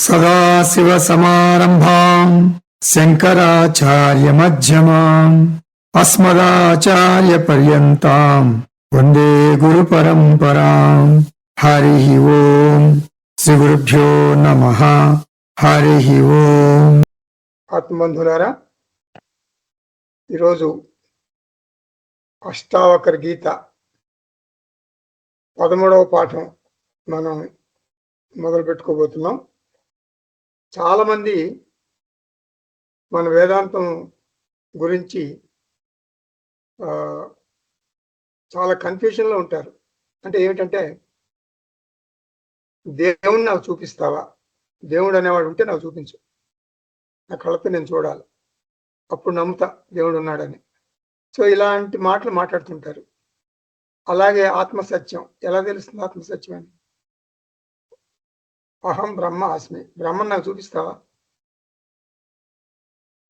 సదాశివసమారంభాం శంకరాచార్యమధ్యమాం అస్మదాచార్యపర్యంతాం వందే గురుపరంపరాం. హరి ఓం. శ్రీ గురుభ్యో నమః. హరి ఓం. ఆత్మబంధులారా, ఈరోజు అష్టావకర గీత 13వ పాఠం మనం మొదలు పెట్టుకోబోతున్నాం. చాలామంది మన వేదాంతం గురించి చాలా కన్ఫ్యూషన్లో ఉంటారు. అంటే ఏమిటంటే, దేవుణ్ణి నాకు చూపిస్తావా, దేవుడు అనేవాడు ఉంటే నాకు చూపించు, నా కళ్ళతో నేను చూడాలి, అప్పుడు నమ్ముతా దేవుడు ఉన్నాడని. సో ఇలాంటి మాటలు మాట్లాడుతుంటారు. అలాగే ఆత్మసత్యం ఎలా తెలుస్తుంది? ఆత్మసత్యం అని, అహం బ్రహ్మ అస్మి, బ్రహ్మను నాకు చూపిస్తావా?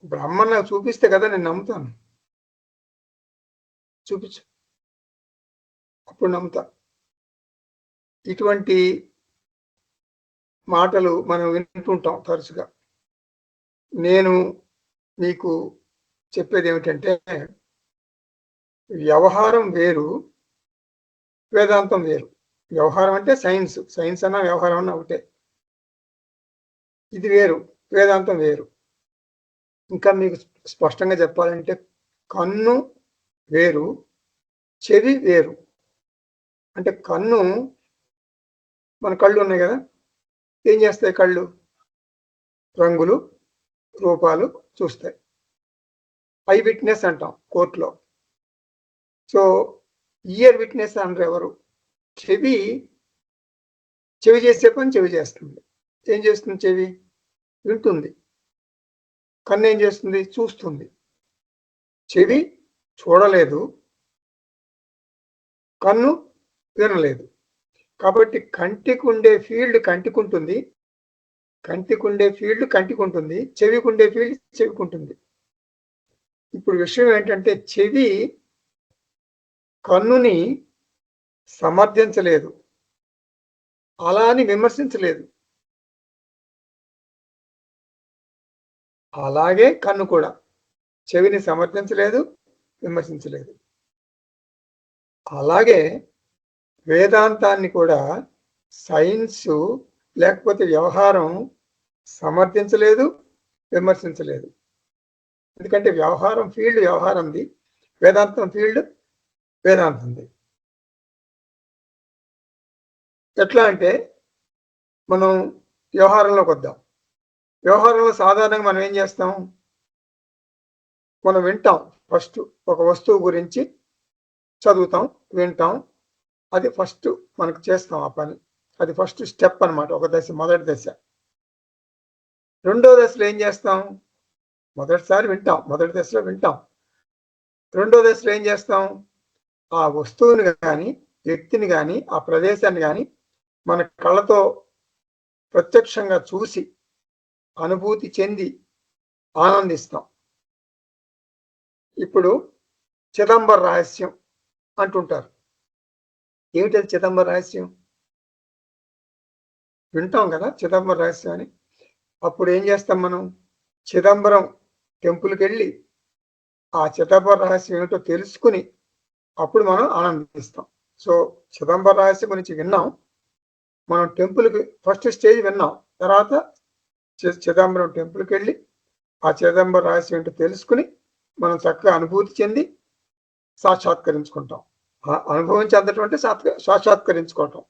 బ్రహ్మను నాకు చూపిస్తే కదా నేను నమ్ముతాను. చూపించు, అప్పుడు నమ్ముతా. ఇటువంటి మాటలు మనం వింటుంటాం తరచుగా. నేను మీకు చెప్పేది ఏమిటంటే, వ్యవహారం వేరు, వేదాంతం వేరు. వ్యవహారం అంటే సైన్స్, సైన్స్ అన్నా వ్యవహారం అన్నా ఒకటే. ఇది వేరు, వేదాంతం వేరు. ఇంకా మీకు స్పష్టంగా చెప్పాలంటే, కన్ను వేరు, చెవి వేరు. అంటే కన్ను, మన కళ్ళు ఉన్నాయి కదా, ఏం చేస్తాయి కళ్ళు? రంగులు, రూపాలు చూస్తాయి. ఐ విట్నెస్ అంటాం కోర్టులో. సో ఇయర్ విట్నెస్ అనరు ఎవరు. చెవి చేసే పని చెవి చేస్తుంది. ఏం చేస్తుంది చెవి? వింటుంది. కన్ను ఏం చేస్తుంది? చూస్తుంది. చెవి చూడలేదు, కన్ను వినలేదు. కాబట్టి కంటికి ఉండే ఫీల్డ్ కంటికి ఉంటుంది, కంటికి ఉండే ఫీల్డ్ కంటికి ఉంటుంది, చెవికి ఉండే ఫీల్డ్ చెవికి ఉంటుంది. ఇప్పుడు విషయం ఏంటంటే, చెవి కన్నుని సమర్థించలేదు, అలా అని విమర్శించలేదు. అలాగే కన్ను కూడా చెవిని సమర్థించలేదు, విమర్శించలేదు. అలాగే వేదాంతాన్ని కూడా సైన్స్ లేకపోతే వ్యవహారం సమర్థించలేదు, విమర్శించలేదు. ఎందుకంటే వ్యవహారం ఫీల్డ్ వ్యవహారంది, వేదాంతం ఫీల్డ్ వేదాంతంది. ఎట్లా అంటే, మనం వ్యవహారంలోకి వద్దాం. వ్యవహారంలో సాధారణంగా మనం ఏం చేస్తాం? మనం వింటాం. ఫస్ట్ ఒక వస్తువు గురించి చదువుతాం, వింటాం. అది ఫస్ట్ మనకు చేస్తాం ఆ పని. అది ఫస్ట్ స్టెప్ అన్నమాట, ఒక దశ, మొదటి దశ. రెండో దశలో ఏం చేస్తాం? మొదటిసారి వింటాం, మొదటి దశలో వింటాం. రెండో దశలో ఏం చేస్తాం? ఆ వస్తువుని కానీ, వ్యక్తిని కానీ, ఆ ప్రదేశాన్ని కానీ మన కళ్ళతో ప్రత్యక్షంగా చూసి అనుభూతి చెంది ఆనందిస్తాం. ఇప్పుడు చిదంబర రహస్యం అంటుంటారు. ఏమిటది చిదంబర రహస్యం? వింటాం కదా చిదంబర రహస్యం అని. అప్పుడు ఏం చేస్తాం మనం? చిదంబరం టెంపుల్కి వెళ్ళి ఆ చిదంబర రహస్యం ఏమిటో తెలుసుకుని అప్పుడు మనం ఆనందిస్తాం. సో చిదంబర రహస్యం గురించి విన్నాం, మనం టెంపుల్కి ఫస్ట్ స్టేజ్ విన్నాం, తర్వాత చిదంబరం టెంపుల్కి వెళ్ళి ఆ చిదంబర రహస్యం ఏంటో తెలుసుకుని మనం చక్కగా అనుభూతి చెంది సాక్షాత్కరించుకుంటాం. అనుభవం చెందటం అంటే సాక్షాత్కరించుకోవటం.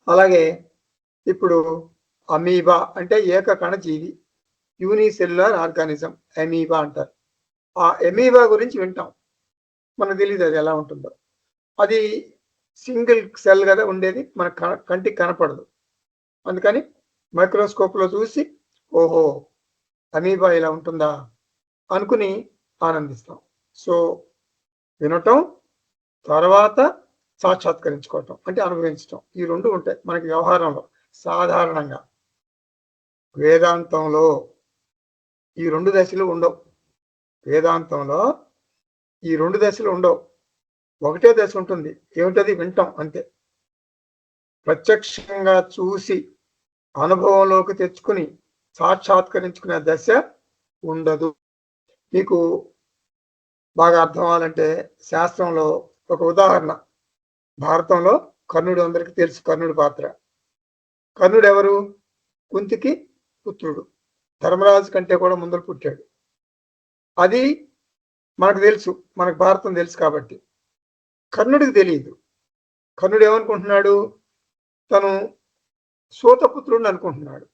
అలాగే ఇప్పుడు అమీబా అంటే ఏకకణ జీవి, యూనిసెల్యులర్ ఆర్గానిజం, అమీబా అంటారు. ఆ అమీబా గురించి వింటాం, మనకు తెలియదు అది ఎలా ఉంటుందో. అది సింగిల్ సెల్ కదా ఉండేది, మన కంటికి కనపడదు. అందుకని మైక్రోస్కోప్లో చూసి ఓహో అమీబా ఇలా ఉంటుందా అనుకుని ఆనందిస్తాం. సో వినటం, తర్వాత సాక్షాత్కరించుకోవటం అంటే అనుభవించటం, ఈ రెండు ఉంటాయి మనకి వ్యవహారంలో సాధారణంగా. వేదాంతంలో ఈ రెండు దశలు ఉండవు. వేదాంతంలో ఈ రెండు దశలు ఉండవు, ఒకటే దశ ఉంటుంది. ఏమిటది? వింటాం అంతే. ప్రత్యక్షంగా చూసి అనుభవంలోకి తెచ్చుకుని సాక్షాత్కరించుకునే దశ ఉండదు. మీకు బాగా అర్థం అవ్వాలంటే శాస్త్రంలో ఒక ఉదాహరణ, భారతంలో కర్ణుడు అందరికీ తెలుసు. కర్ణుడి పాత్ర. కర్ణుడు ఎవరు? కుంతికి పుత్రుడు. ధర్మరాజు కంటే కూడా ముందర పుట్టాడు. అది మనకు తెలుసు, మనకు భారతం తెలుసు. కాబట్టి కర్ణుడికి తెలియదు. కర్ణుడు ఏమనుకుంటున్నాడు? తను సూతపుత్రుడిని అనుకుంటున్నాడు.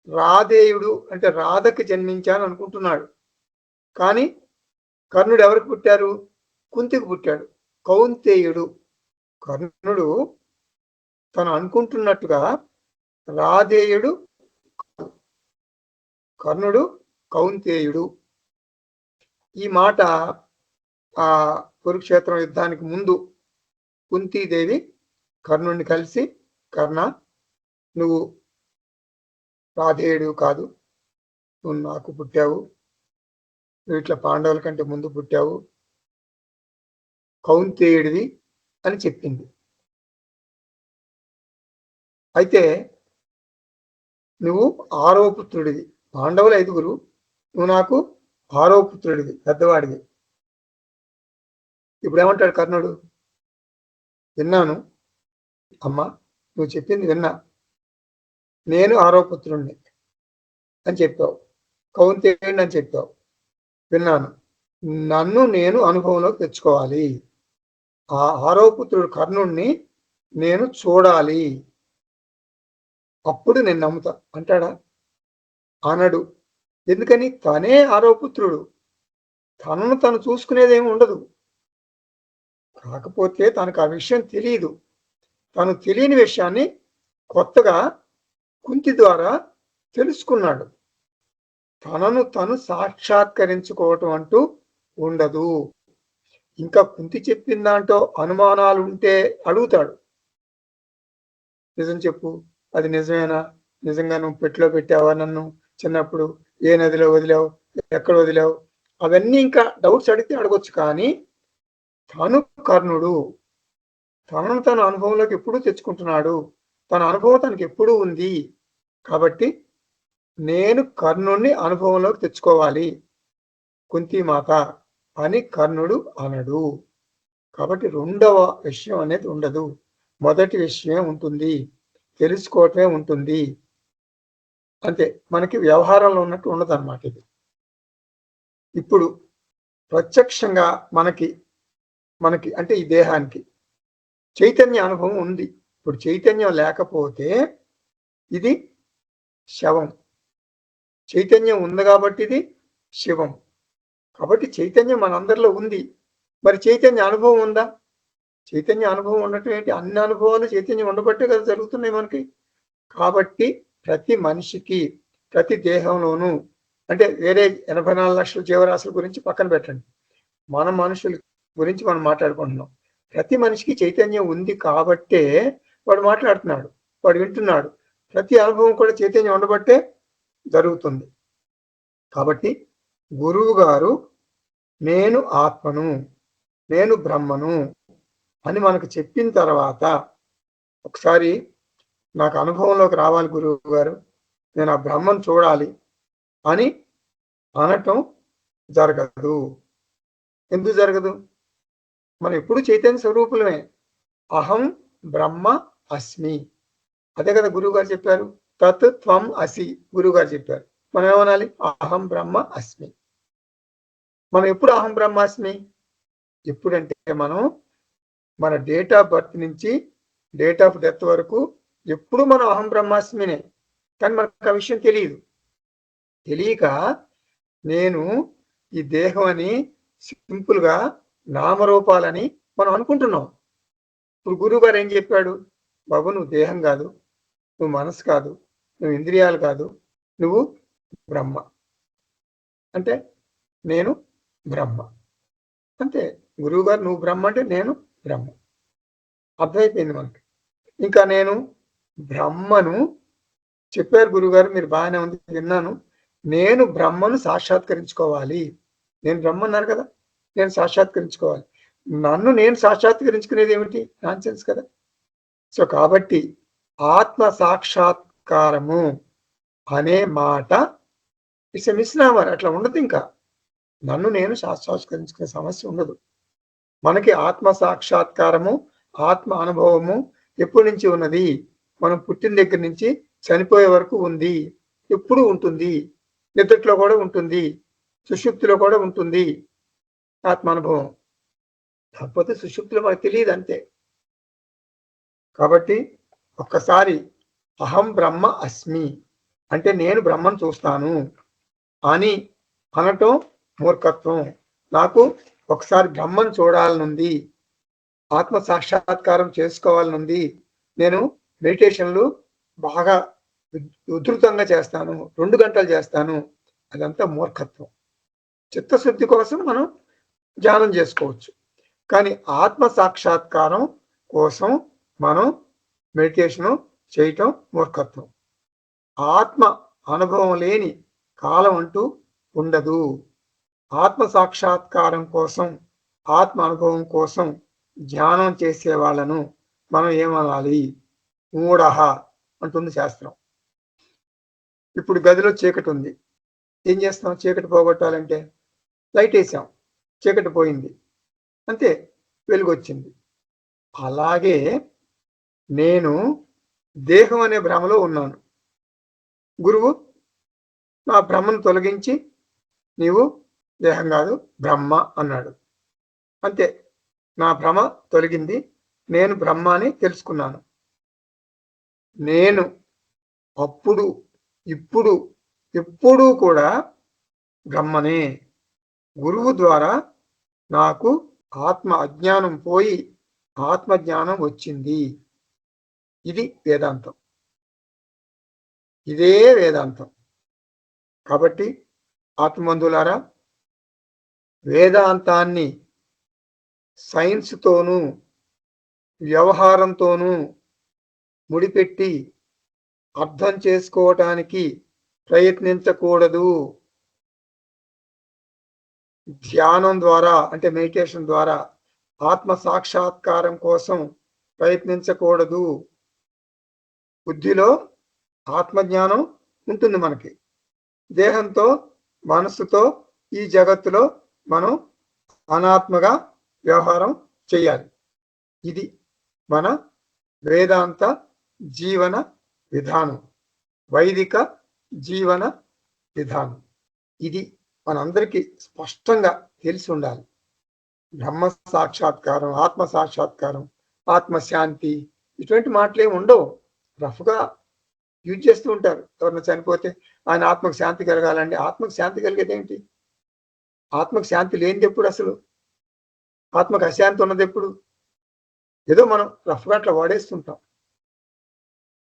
రాధేయుడు అంటే రాధకి జన్మించాను అనుకుంటున్నాడు. కానీ కర్ణుడు ఎవరికి పుట్టారు? కుంతికి పుట్టాడు. కౌంతేయుడు. కర్ణుడు తను అనుకుంటున్నట్టుగా రాధేయుడు, కర్ణుడు కౌంతేయుడు. ఈ మాట ఆ కురుక్షేత్రం యుద్ధానికి ముందు కుంతీదేవి కర్ణుడిని కలిసి, కర్ణ, నువ్వు రాధేయుడు కాదు, నువ్వు నాకు పుట్టావు, నువ్వు ఇట్లా పాండవుల కంటే ముందు పుట్టావు, కౌంతేయుడివి అని చెప్పింది. అయితే నువ్వు 6వ పుత్రుడివి. పాండవులు 5గురు, నువ్వు నాకు 6వ పుత్రుడివి, పెద్దవాడివి. ఇప్పుడు ఏమంటాడు కర్ణుడు? విన్నాను అమ్మా, నువ్వు చెప్పింది విన్నా, నేను 6వ పుత్రుడిని అని చెప్పావు, కౌంతేయుడిని అని చెప్పావు, విన్నాను. నన్ను నేను అనుభవంలోకి తెచ్చుకోవాలి. ఆ 6వ పుత్రుడు కర్ణుడిని నేను చూడాలి, అప్పుడు నేను నమ్ముతా అంటాడా? అనడు. ఎందుకని? తనే 6వ పుత్రుడు. తనను తను చూసుకునేదేమి ఉండదు. కాకపోతే తనకు ఆ విషయం తెలియదు. తను తెలియని విషయాన్ని కొత్తగా కుంతి ద్వారా తెలుసుకున్నాడు. తనను తను సాక్షాత్కరించుకోవటం అంటూ ఉండదు. ఇంకా కుంతి చెప్పిన దాంట్లో అనుమానాలు ఉంటే అడుగుతాడు. నిజం చెప్పు, అది నిజమేనా? నిజంగా నువ్వు పెట్టిలో పెట్టావా నన్ను చిన్నప్పుడు? ఏ నదిలో వదిలావు? ఎక్కడ వదిలావు? అవన్నీ ఇంకా డౌట్స్ అడిగితే అడగొచ్చు. కానీ తను కర్ణుడు, తనను తన అనుభవంలోకి ఎప్పుడూ తెచ్చుకుంటున్నాడు. తన అనుభవం తనకి ఎప్పుడూ ఉంది. కాబట్టి నేను కర్ణుడిని అనుభవంలోకి తెచ్చుకోవాలి కుంతీమాత అని కర్ణుడు అనడు. కాబట్టి రెండవ విషయం అనేది ఉండదు. మొదటి విషయమే ఉంటుంది, తెలుసుకోవటమే ఉంటుంది. అంతే, మనకి వ్యవహారంలో ఉన్నట్టు ఉండదు అన్నమాట ఇది. ఇప్పుడు ప్రత్యక్షంగా మనకి అంటే ఈ దేహానికి చైతన్య అనుభవం ఉంది. ఇప్పుడు చైతన్యం లేకపోతే ఇది శవం. చైతన్యం ఉంది కాబట్టి ఇది శివం. కాబట్టి చైతన్యం మనందరిలో ఉంది. మరి చైతన్య అనుభవం ఉందా? చైతన్య అనుభవం ఉండటం ఏంటి? అన్ని అనుభవాలు చైతన్యం ఉండబట్టే కదా జరుగుతున్నాయి మనకి. కాబట్టి ప్రతి మనిషికి, ప్రతి దేహంలోనూ, అంటే వేరే 84 లక్షల జీవరాశుల గురించి పక్కన పెట్టండి, మన మనుషుల గురించి మనం మాట్లాడుకుంటున్నాం. ప్రతి మనిషికి చైతన్యం ఉంది కాబట్టే వాడు మాట్లాడుతున్నాడు, వాడు వింటున్నాడు. ప్రతి అనుభవం కూడా చైతన్యం ఉండబట్టే జరుగుతుంది. కాబట్టి గురువు గారు నేను ఆత్మను, నేను బ్రహ్మను అని మనకు చెప్పిన తర్వాత ఒకసారి నాకు అనుభవంలోకి రావాలి గురువు గారు, నేను ఆ బ్రహ్మను చూడాలి అని అనటం జరగదు. ఎందుకు జరగదు? మనం ఎప్పుడు చైతన్య స్వరూపులమే. అహం బ్రహ్మ అస్మి, అదే కదా గురువు గారు చెప్పారు. తత్ త్వం అసి గురువు గారు చెప్పారు. మనం ఏమనాలి? అహం బ్రహ్మ అస్మి. మనం ఎప్పుడు అహం బ్రహ్మాస్మి? ఎప్పుడంటే మనం మన డేట్ ఆఫ్ బర్త్ నుంచి డేట్ ఆఫ్ డెత్ వరకు ఎప్పుడు మనం అహం బ్రహ్మాస్మినే. కానీ మనకు ఆ విషయం తెలియదు. తెలియక నేను ఈ దేహం అని సింపుల్గా నామరూపాలని మనం అనుకుంటున్నాం. ఇప్పుడు గురువు గారు ఏం చెప్పాడు? బాబు, నువ్వు దేహం కాదు, నువ్వు మనసు కాదు, నువ్వు ఇంద్రియాలు కాదు, నువ్వు బ్రహ్మ. అంటే నేను బ్రహ్మ. అంతే. గురువు గారు నువ్వు బ్రహ్మ అంటే నేను బ్రహ్మ. అర్థమైపోయింది మనకి. ఇంకా నేను బ్రహ్మను చెప్పారు గురువుగారు, మీరు బాగానే ఉంది, విన్నాను. నేను బ్రహ్మను సాక్షాత్కరించుకోవాలి. నేను బ్రహ్మ అన్నారు కదా, నేను సాక్షాత్కరించుకోవాలి. నన్ను నేను సాక్షాత్కరించుకునేది ఏమిటి? నాన్సెన్స్ కదా. సో కాబట్టి ఆత్మ సాక్షాత్కారము అనే మాట ఇట్స్ ఎ మిస్నామర్. అట్లా ఉండదు. ఇంకా నన్ను నేను సాక్షాత్కరించుకునే సమస్య ఉండదు. మనకి ఆత్మ సాక్షాత్కారము, ఆత్మ అనుభవము ఎప్పటి నుంచి ఉన్నది? మనం పుట్టిన దగ్గర నుంచి చనిపోయే వరకు ఉంది. ఎప్పుడు ఉంటుంది. నిద్రలో కూడా ఉంటుంది, సుషుప్తిలో కూడా ఉంటుంది ఆత్మానుభవం. కాకపోతే సుషుప్తిలో మనకు తెలియదు అంతే. కాబట్టి ఒక్కసారి అహం బ్రహ్మ అస్మి అంటే నేను బ్రహ్మను చూస్తాను అని అనటం మూర్ఖత్వం. నాకు ఒకసారి బ్రహ్మను చూడాలనుంది, ఆత్మ సాక్షాత్కారం చేసుకోవాలనుంది. నేను మెడిటేషన్లు బాగా ఉధృతంగా చేస్తాను, 2 గంటలు చేస్తాను. అదంతా మూర్ఖత్వం. చిత్తశుద్ధి కోసం మనం ధ్యానం చేసుకోవచ్చు, కానీ ఆత్మ సాక్షాత్కారం కోసం మనం మెడిటేషన్ చేయటం మూర్ఖత్వం. ఆత్మ అనుభవం లేని కాలం అంటూ ఉండదు. ఆత్మ సాక్షాత్కారం కోసం, ఆత్మ అనుభవం కోసం ధ్యానం చేసే వాళ్ళను మనం ఏమనాలి? మూఢః అంటుంది శాస్త్రం. ఇప్పుడు గదిలో చీకటి ఉంది. ఏం చేస్తాం? చీకటి పోగొట్టాలంటే లైట్ వేసాం, చీకటి పోయింది, అంతే, వెలుగు వచ్చింది. అలాగే నేను దేహం అనే భ్రమలో ఉన్నాను. గురువు నా భ్రమను తొలగించి నీవు దేహం కాదు బ్రహ్మ అన్నాడు. అంతే, నా భ్రమ తొలగింది, నేను బ్రహ్మ అని తెలుసుకున్నాను. నేను అప్పుడు ఇప్పుడు ఎప్పుడూ కూడా బ్రహ్మనే. గురువు ద్వారా నాకు ఆత్మ అజ్ఞానం పోయి ఆత్మజ్ఞానం వచ్చింది. ఇది వేదాంతం, ఇదే వేదాంతం. కాబట్టి ఆత్మబంధువులారా, వేదాంతాన్ని సైన్స్తోనూ వ్యవహారంతోనూ ముడిపెట్టి అర్థం చేసుకోవటానికి ప్రయత్నించకూడదు. ధ్యానం ద్వారా అంటే మెడిటేషన్ ద్వారా ఆత్మ సాక్షాత్కారం కోసం ప్రయత్నించకూడదు. బుద్ధిలో ఆత్మజ్ఞానం ఉంటుంది మనకి. దేహంతో మనస్సుతో ఈ జగత్తులో మనం అనాత్మగా వ్యవహారం చేయాలి. ఇది మన వేదాంత జీవన విధానం, వైదిక జీవన విధానం. ఇది మనందరికీ స్పష్టంగా తెలిసి ఉండాలి. బ్రహ్మ సాక్షాత్కారం, ఆత్మ సాక్షాత్కారం, ఆత్మశాంతి ఇటువంటి మాటలేమి ఉండవు. రఫ్గా యూజ్ చేస్తూ ఉంటారు. ఎవరైనా చనిపోతే ఆయన ఆత్మకు శాంతి కలగాలండి. ఆత్మకు శాంతి కలిగేది ఏంటి? ఆత్మకు శాంతి లేనిది ఎప్పుడు? అసలు ఆత్మకు అశాంతి ఉన్నది ఎప్పుడు? ఏదో మనం రఫ్గా అట్లా వాడేస్తుంటాం.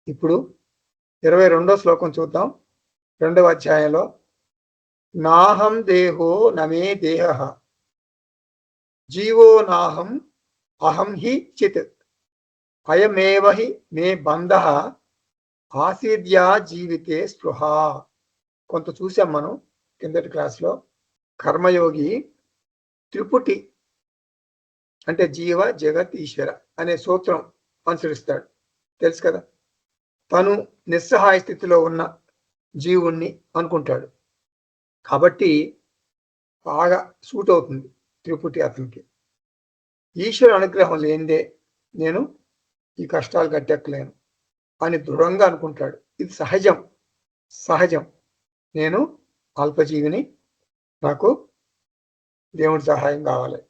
ఇప్పుడు 22వ శ్లోకం చూద్దాం. 2వ అధ్యాయంలో నాహం దేహో నమే దేహః జీవో నాహం అహం హి చిత్ అయమేవ హి మే బంధః ఆసీద్యా జీవితే స్పృహ. కొంత చూసాం మనం కిందటి క్లాస్లో. కర్మయోగి త్రిపుటి అంటే జీవ జగత్ ఈశ్వర అనే సూత్రం అనుసరిస్తాడు, తెలుసు కదా. తను నిస్సహాయ స్థితిలో ఉన్న జీవుణ్ణి అనుకుంటాడు, కాబట్టి బాగా సూట్ అవుతుంది త్రిపుటి అతనికి. ఈశ్వర అనుగ్రహం లేనిదే నేను ఈ కష్టాలు గట్టెక్కలేను అని దృఢంగా అనుకుంటాడు. ఇది సహజం. సహజం, నేను అల్పజీవిని, నాకు దేవుడి సహాయం కావాలి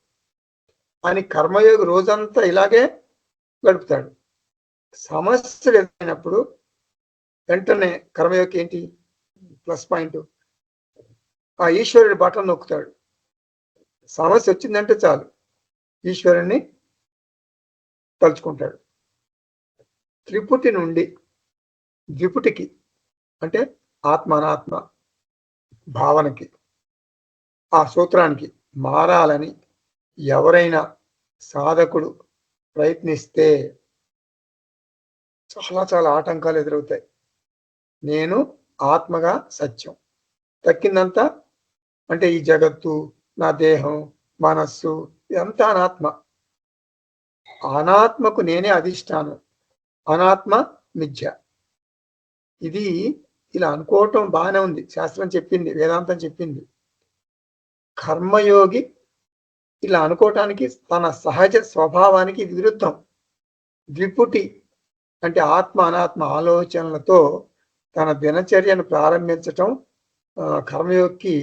అని కర్మయోగి రోజంతా ఇలాగే గడుపుతాడు. సమస్యలు ఎదురైనప్పుడు వెంటనే కర్మయోగి ఏంటి ప్లస్ పాయింట్? ఆ ఈశ్వరుడి బటన్ నొక్కుతాడు. సమస్య వచ్చిందంటే చాలు ఈశ్వరుణ్ణి తలుచుకుంటాడు. త్రిపుటి నుండి ద్విపుటికి అంటే ఆత్మ అనాత్మ భావనకి, ఆ సూత్రానికి మారాలని ఎవరైనా సాధకుడు ప్రయత్నిస్తే చాలా చాలా ఆటంకాలు ఎదురవుతాయి. నేను ఆత్మగా సత్యం, తక్కిందంతా అంటే ఈ జగత్తు, నా దేహం, మనస్సు ఇదంతా అనాత్మ. అనాత్మకు నేనే అధిష్టానం, అనాత్మ మిథ్య. ఇది ఇలా అనుకోవటం బాగానే ఉంది, శాస్త్రం చెప్పింది, వేదాంతం చెప్పింది. కర్మయోగి ఇలా అనుకోవటానికి తన సహజ స్వభావానికి ఇది విరుద్ధం. ద్విపుటి అంటే ఆత్మ అనాత్మ ఆలోచనలతో తన దినచర్యను ప్రారంభించటం కర్మయోగికి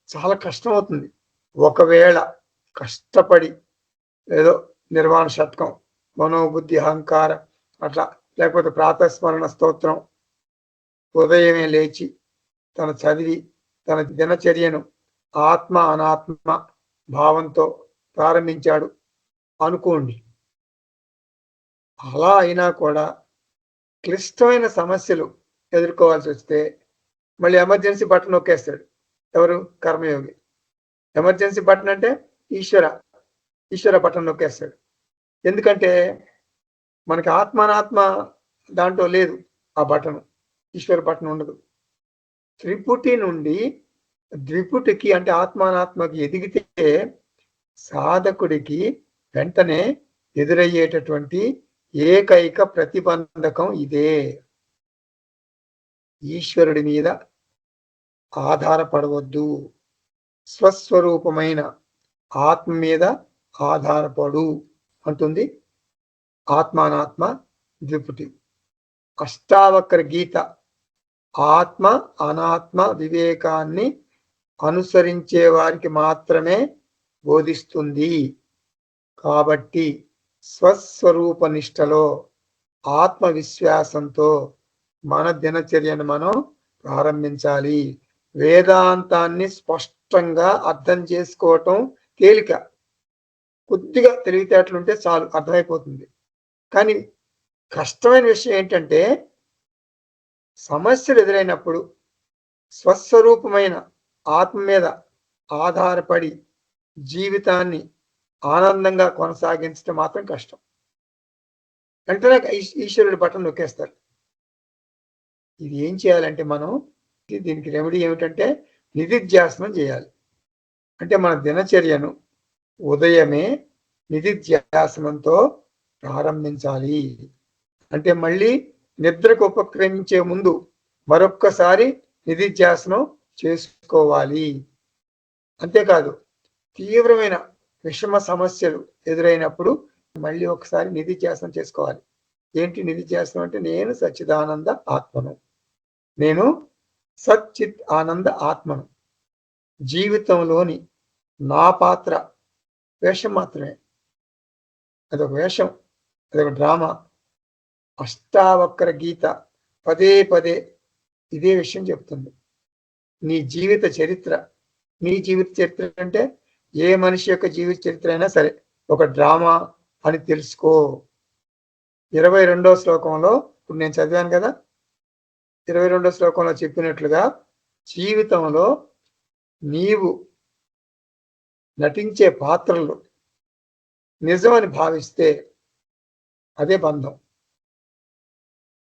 చాలా కష్టం అవుతుంది. ఒకవేళ కష్టపడి ఏదో నిర్వాణ షట్కం, మనోబుద్ధి అహంకార అట్లా, లేకపోతే ప్రాతస్మరణ స్తోత్రం ఉదయమే లేచి తన చదివి తన దినచర్యను ఆత్మ అనాత్మ భావంతో ప్రారంభించాడు అనుకోండి. అలా అయినా కూడా క్లిష్టమైన సమస్యలు ఎదుర్కోవాల్సి వస్తే మళ్ళీ ఎమర్జెన్సీ బటన్ నొక్కేస్తాడు. ఎవరు? కర్మయోగి. ఎమర్జెన్సీ బటన్ అంటే ఈశ్వర బటన్ నొక్కేస్తాడు. ఎందుకంటే మనకి ఆత్మానాత్మ దాంట్లో లేదు, ఆ బటన్, ఈశ్వర బటన్ ఉండదు. త్రిపుటి నుండి ద్విపుటికి అంటే ఆత్మానాత్మకి ఎదిగితే సాధకుడికి వెంటనే ఎదురయ్యేటటువంటి ఏకైక ప్రతిబంధకం ఇదే. ఈశ్వరుడి మీద ఆధారపడవద్దు, స్వస్వరూపమైన ఆత్మ మీద ఆధారపడు అంటుంది ఆత్మానాత్మ ద్విపుటి. అష్టావక్ర గీత ఆత్మ అనాత్మ వివేకాన్ని అనుసరించే వారికి మాత్రమే బోధిస్తుంది. కాబట్టి స్వస్వరూప నిష్టలో ఆత్మవిశ్వాసంతో మన దినచర్యను మనం ప్రారంభించాలి. వేదాంతాన్ని స్పష్టంగా అర్థం చేసుకోవటం తేలిక, కొద్దిగా తెలివితేటలుంటే చాలు, అర్థమైపోతుంది. కానీ కష్టమైన విషయం ఏంటంటే సమస్యలు ఎదురైనప్పుడు స్వస్వరూపమైన ఆత్మ మీద ఆధారపడి జీవితాన్ని ఆనందంగా కొనసాగించడం మాత్రం కష్టం. వెంటనే ఈశ్వరుడి బటన్ నొక్కేస్తారు. ఇది ఏం చేయాలంటే మనం దీనికి రెమెడీ ఏమిటంటే నిధిధ్యాసనం చేయాలి. అంటే మన దినచర్యను ఉదయమే నిధిధ్యాసనంతో ప్రారంభించాలి. అంటే మళ్ళీ నిద్రకు ఉపక్రమించే ముందు మరొక్కసారి నిధిధ్యాసనం చేసుకోవాలి. అంతేకాదు తీవ్రమైన విషమ సమస్యలు ఎదురైనప్పుడు మళ్ళీ ఒకసారి నిధిధ్యాసనం చేసుకోవాలి. ఏంటి నిధిధ్యాసనం అంటే నేను సచ్చిదానంద ఆత్మను, నేను సచ్చిత్ ఆనంద ఆత్మను, జీవితంలోని నా పాత్ర వేషం మాత్రమే, అదొక వేషం, అదొక డ్రామా. అష్టావక్ర గీత పదే పదే ఇదే విషయం చెప్తుంది. నీ జీవిత చరిత్ర, నీ జీవిత చరిత్ర అంటే ఏ మనిషి యొక్క జీవిత చరిత్ర అయినా సరే ఒక డ్రామా అని తెలుసుకో. 22వ శ్లోకంలో ఇప్పుడు నేను చదివాను కదా, 22వ శ్లోకంలో చెప్పినట్లుగా జీవితంలో నీవు నటించే పాత్రలు నిజమని భావిస్తే అదే బంధం.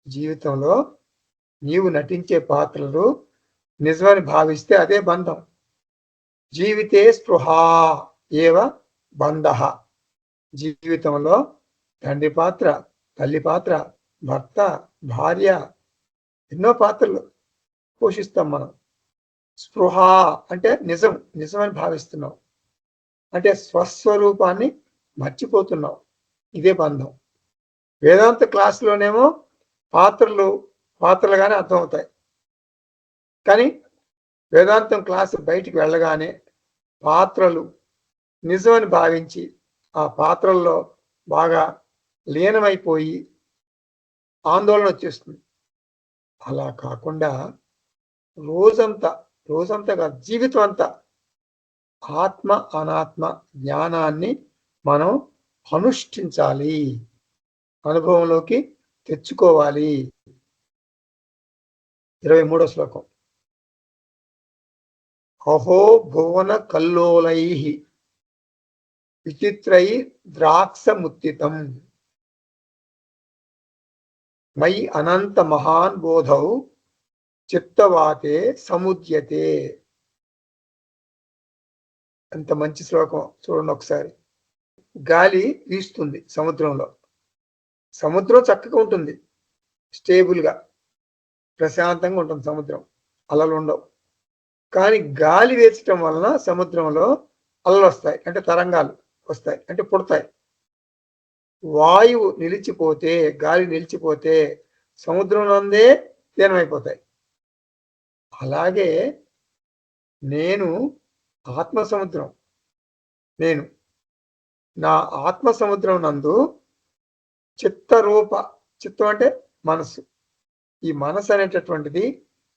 జీవితంలో నీవు నటించే పాత్రలు నిజమని భావిస్తే అదే బంధం. జీవితే స్పృహా ఏవ బంధః. జీవితంలో తండ్రి పాత్ర, తల్లి పాత్ర, భర్త, భార్య, ఎన్నో పాత్రలు పోషిస్తాం మనం. స్పృహ అంటే నిజమని భావిస్తున్నాం, అంటే స్వస్వరూపాన్ని మర్చిపోతున్నాం. ఇదే బంధం. వేదాంత క్లాసులోనేమో పాత్రలుగానే అర్థమవుతాయి. కానీ వేదాంతం క్లాసు బయటికి వెళ్ళగానే పాత్రలు నిజమని భావించి ఆ పాత్రల్లో బాగా లీనమైపోయి ఆందోళన వచ్చేస్తుంది. అలా కాకుండా రోజంతా కాదు, జీవితం అంతా ఆత్మ అనాత్మ జ్ఞానాన్ని మనం అనుష్ఠించాలి, అనుభవంలోకి తెచ్చుకోవాలి. 23వ శ్లోకం. అహో భువన కల్లోలై విచిత్రై ద్రాక్షముత్తితం మయి అనంత మహాన్ బోధౌ చిత్తవాతే సముద్యతే. అంత మంచి శ్లోకం చూడండి ఒకసారి. గాలి వీస్తుంది సముద్రంలో, సముద్రం చక్కగా ఉంటుంది స్టేబుల్గా. ప్రశాంతంగా ఉంటుంది సముద్రం, అలలు ఉండవు. కానీ గాలి వేచటం వలన సముద్రంలో అలలు వస్తాయి, అంటే తరంగాలు వస్తాయి, అంటే పుడతాయి. వాయువు నిలిచిపోతే, గాలి నిలిచిపోతే సముద్రంలోనే లీనమైపోతాయి. అలాగే నేను ఆత్మ సముద్రం, నేను నా ఆత్మ సముద్రం నందు చిత్తరూప, చిత్తం అంటే మనస్సు, ఈ మనసు అనేటటువంటిది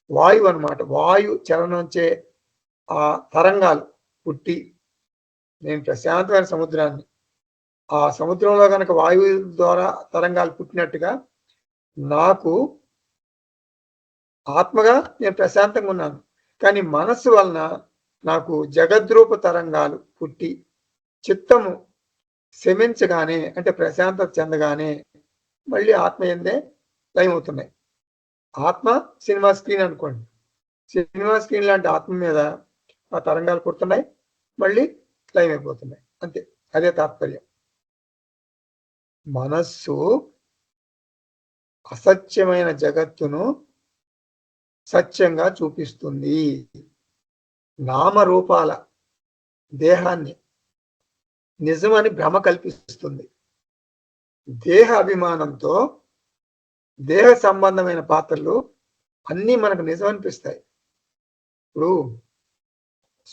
వాయువు అన్నమాట. వాయు చలనంచే ఆ తరంగాలు పుట్టి నేను ప్రశాంతమైన సముద్రాన్ని, ఆ సముద్రంలో కనుక వాయువు ద్వారా తరంగాలు పుట్టినట్టుగా నాకు ఆత్మగా నేను ప్రశాంతంగా ఉన్నాను. కానీ మనస్సు వలన నాకు జగద్రూప తరంగాలు పుట్టి చిత్తము శమించగానే, అంటే ప్రశాంతత చెందగానే మళ్ళీ ఆత్మ ఎందే లయమవుతున్నాయి. ఆత్మ సినిమా స్క్రీన్ అనుకోండి, సినిమా స్క్రీన్ లాంటి ఆత్మ మీద ఆ తరంగాలు పుడుతున్నాయి, మళ్ళీ లయమైపోతున్నాయి, అంతే. అదే తాత్పర్యం. మనస్సు అసత్యమైన జగత్తును సత్యంగా చూపిస్తుంది. నామరూపాల దేహాన్ని నిజమని భ్రమ కల్పిస్తుంది. దేహ అభిమానంతో దేహ సంబంధమైన పాత్రలు అన్నీ మనకు నిజం అనిపిస్తాయి. ఇప్పుడు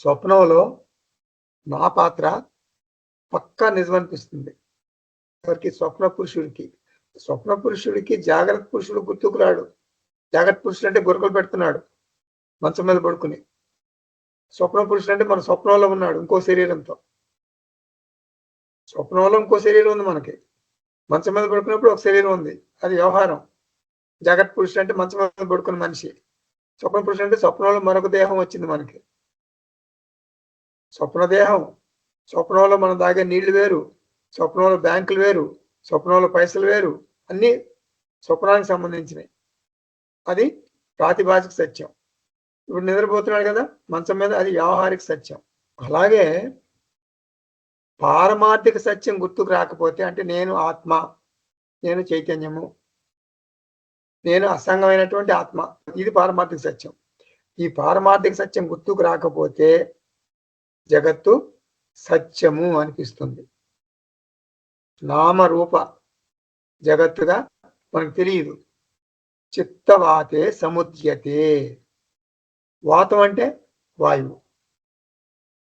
స్వప్నంలో నా పాత్ర పక్కా నిజం అనిపిస్తుంది ఎవరికి? స్వప్న పురుషుడికి. స్వప్న పురుషుడికి జాగ్రత్త పురుషుడు గుర్తుకు రాడు. జాగ్రత్త పురుషుడు అంటే గురకలు పెడుతున్నాడు మంచం మీద పడుకుని. స్వప్న పురుషుడు అంటే మన స్వప్నంలో ఉన్నాడు ఇంకో శరీరంతో. స్వప్నంలో ఇంకో శరీరం ఉంది మనకి, మంచం మీద పడుకున్నప్పుడు ఒక శరీరం ఉంది, అది వ్యవహారం. జాగ్రత్త పురుషుడు అంటే మంచం మీద పడుకున్న మనిషి. స్వప్న పురుషుడు అంటే స్వప్నంలో మరొక దేహం వచ్చింది మనకి, స్వప్న దేహం. స్వప్నంలో మనం తాగే నీళ్లు వేరు, స్వప్నంలో బ్యాంకులు వేరు, స్వప్నంలో పైసలు వేరు, అన్నీ స్వప్నానికి సంబంధించినవి. అది ప్రాతిభాషిక సత్యం. ఇప్పుడు నిద్రపోతున్నాడు కదా మంచం మీద, అది వ్యవహారిక సత్యం. అలాగే పారమార్థిక సత్యం గుర్తుకు రాకపోతే, అంటే నేను ఆత్మ, నేను చైతన్యము, నేను అసంగమైనటువంటి ఆత్మ, ఇది పారమార్థిక సత్యం. ఈ పారమార్థిక సత్యం గుర్తుకు రాకపోతే జగత్తు సత్యము అనిపిస్తుంది. నామరూప జగత్తుగా మనకు తెలియదు. చిత్తవాతే సముద్యతే. వాతం అంటే వాయువు.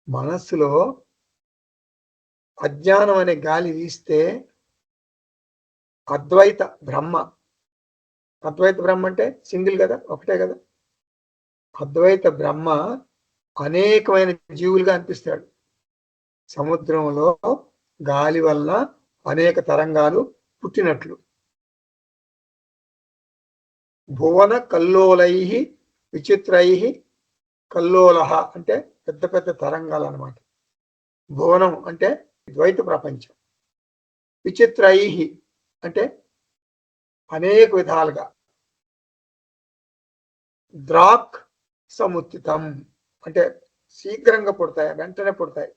మనస్సులో అజ్ఞానం అనే గాలి వీస్తే అద్వైత బ్రహ్మ, అద్వైత బ్రహ్మ అంటే సింగిల్ కదా, ఒకటే కదా. అద్వైత బ్రహ్మ అనేకమైన జీవులుగా అనిపిస్తాడు. సముద్రంలో గాలి వలన అనేక తరంగాలు పుట్టినట్లు. భువన కల్లోలై విచిత్రై కల్లోల అంటే పెద్ద పెద్ద తరంగాలు అన్నమాట. భువనం అంటే ద్వైత ప్రపంచం, విచిత్రై అంటే అనేక విధాలుగా, ద్రాక్ సముత్థితం అంటే శీఘ్రంగా పుడతాయి, వెంటనే పుడతాయి.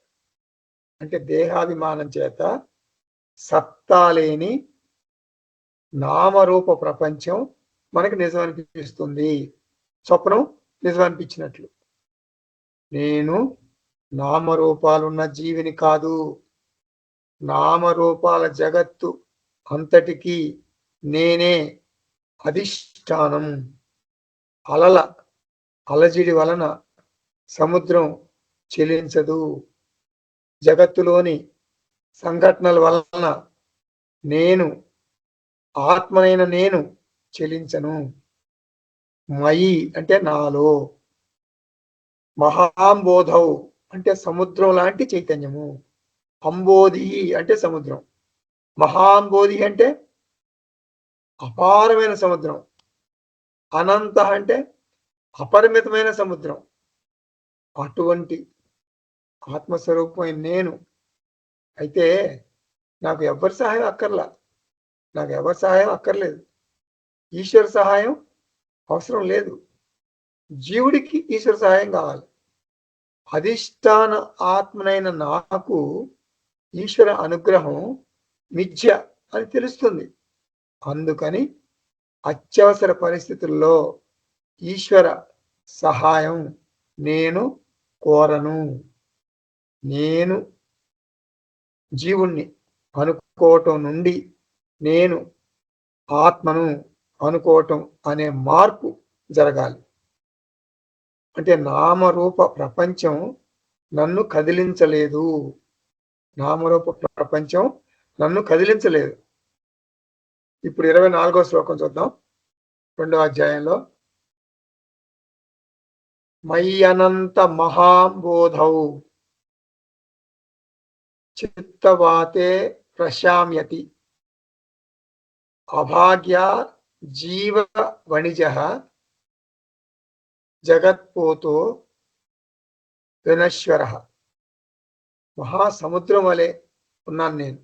అంటే దేహాభిమానం చేత సత్తా లేని నామరూప ప్రపంచం మనకి నిజం అనిపిస్తుంది. స్వప్నం నిజం అనిపించినట్లు. నేను నామరూపాలున్న జీవిని కాదు, నామరూపాల జగత్తు అంతటికీ నేనే అధిష్టానం. అలల అలజిడి వలన సముద్రం చెలించదు. జగత్తులోని సంఘటనల వలన నేను ఆత్మనైన నేను చెలించను. మయి అంటే నాలో. మహాంబోధౌ అంటే సముద్రం లాంటి చైతన్యము. అంబోధి అంటే సముద్రం. మహాంబోధి అంటే అపారమైన సముద్రం. అనంత అంటే అపరిమితమైన సముద్రం. అటువంటి ఆత్మస్వరూపమైన నేను అయితే నాకు ఎవరి సహాయం అక్కర్లా, నాకు ఎవరి సహాయం అక్కర్లేదు. ఈశ్వర సహాయం అవసరం లేదు. జీవుడికి ఈశ్వర సహాయం కావాలి. అధిష్టాన ఆత్మనైన నాకు ఈశ్వర అనుగ్రహం మిథ్య అని తెలుస్తుంది. అందుకని అత్యవసర పరిస్థితుల్లో ఈశ్వర సహాయం నేను కోరను. నేను జీవుణ్ణి అనుకోవటం నుండి నేను ఆత్మను అనుకోవటం అనే మార్పు జరగాలి. అంటే నామరూప ప్రపంచం నన్ను కదిలించలేదు. నామరూప ప్రపంచం నన్ను కదిలించలేదు. ఇప్పుడు 24వ శ్లోకం చూద్దాం. 2వ అధ్యాయంలో మయ్యనంత మహాంబోధౌ చిత్తవాతే ప్రశామ్యతి అభాగ్యా జీవ వణిజ జగత్పోతో వినశ్వర. మహాసముద్రం వలె ఉన్నాను నేను.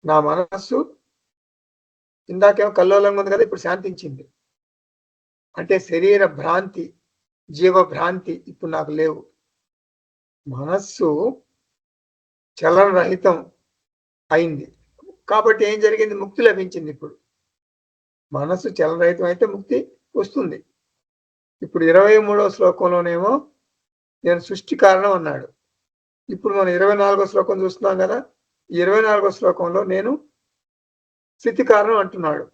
నా మనస్సు ఇందాకేమో కల్లోలంగా ఉంది కదా, ఇప్పుడు శాంతించింది. అంటే శరీర భ్రాంతి, జీవ భ్రాంతి ఇప్పుడు నాకు లేవు. మనస్సు చలనరహితం అయింది కాబట్టి ఏం జరిగింది? ముక్తి లభించింది. ఇప్పుడు మనస్సు చలనరహితం అయితే ముక్తి వస్తుంది. ఇప్పుడు 23వ శ్లోకంలోనేమో నేను సృష్టి కారణం అన్నాడు. ఇప్పుడు మనం 24వ శ్లోకం చూస్తున్నాం కదా, ఈ 24వ శ్లోకంలో నేను స్థితి కారణం అంటున్నాడు.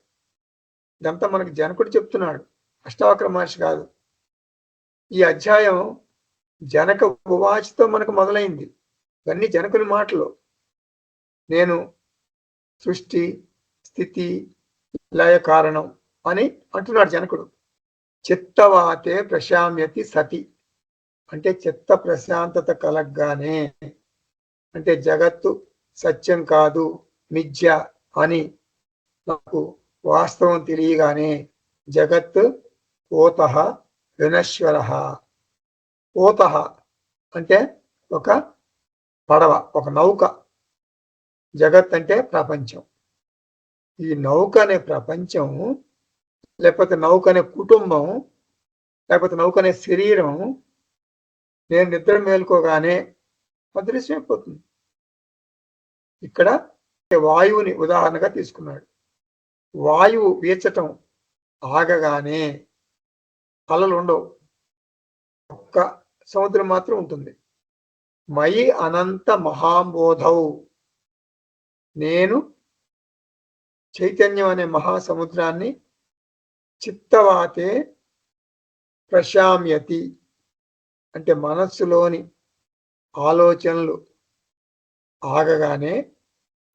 ఇదంతా మనకి జనకుడు చెప్తున్నాడు, అష్టావక్ర మహర్షి కాదు. ఈ అధ్యాయం జనక ఉవాచితో మనకు మొదలైంది. ఇవన్నీ జనకుని మాటలు. నేను సృష్టి, స్థితి, లయ కారణం అని అంటున్నాడు జనకుడు. చిత్తవాతే ప్రశామ్యతి సతి అంటే చిత్త ప్రశాంతత కలగ్గానే, అంటే జగత్తు సత్యం కాదు మిథ్య అని నాకు వాస్తవం తెలియగానే జగత్ పోతః వినశ్వర. పోతః అంటే ఒక పడవ, ఒక నౌక. జగత్ అంటే ప్రపంచం. ఈ నౌక అనే ప్రపంచం, లేకపోతే నౌక అనే కుటుంబం, లేకపోతే నౌక అనే శరీరం నేను నిద్ర మేలుకోగానే అదృశ్యమైపోతుంది. ఇక్కడ వాయువుని ఉదాహరణగా తీసుకున్నాడు. వాయువు వీచటం ఆగగానే అలలు ఉండవు, ఒక్క సముద్రం మాత్రం ఉంటుంది. మయి అనంత మహాంబోధౌ నేను చైతన్యం అనే మహాసముద్రాన్ని చిత్తవాతే ప్రశామ్యతి అంటే మనస్సులోని ఆలోచనలు ఆగగానే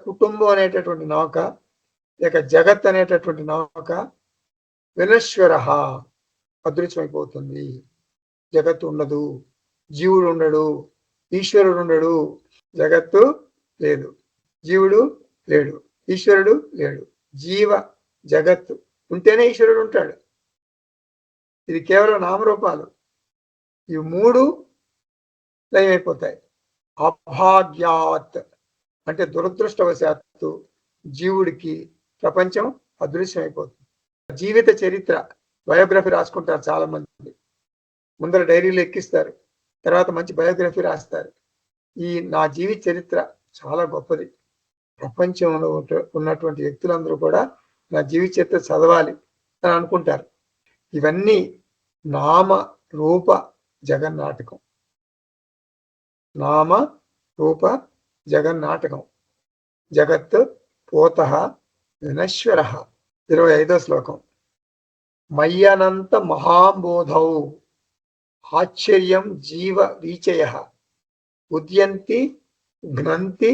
కుటుంబం అనేటటువంటి నౌక, లేక జగత్ అనేటటువంటి నౌక వినశ్వర అదృశ్యమైపోతుంది. జగత్తు ఉండదు, జీవుడు ఉండడు, ఈశ్వరుడు ఉండడు. జగత్తు లేదు, జీవుడు లేడు, ఈశ్వరుడు లేడు. జీవ జగత్తు ఉంటేనే ఈశ్వరుడు ఉంటాడు. ఇది కేవలం నామరూపాలు. ఈ మూడు లయమైపోతాయి. అభాగ్యాత్ అంటే దురదృష్టవశాత్తు జీవుడికి ప్రపంచం అదృశ్యమైపోతుంది. జీవిత చరిత్ర బయోగ్రఫీ రాసుకుంటారు చాలా మంది. ముందర డైరీలు ఎక్కిస్తారు, తర్వాత మంచి బయోగ్రఫీ రాస్తారు. ఈ నా జీవిత చరిత్ర చాలా గొప్పది. ప్రపంచంలో ఉన్నటువంటి వ్యక్తులందరూ కూడా నా జీవిత చరిత్ర చదవాలి అని అనుకుంటారు. ఇవన్నీ నామ రూప జగన్నాటకం. నామ రూప జగన్నాటకం. జగత్ పోతః వినశ్వర. 25వ శ్లోకం మయ్యనంత మహాంబోధౌ ఆశ్చర్యం జీవ వీచయ ఉద్యంతి ఘ్నంతి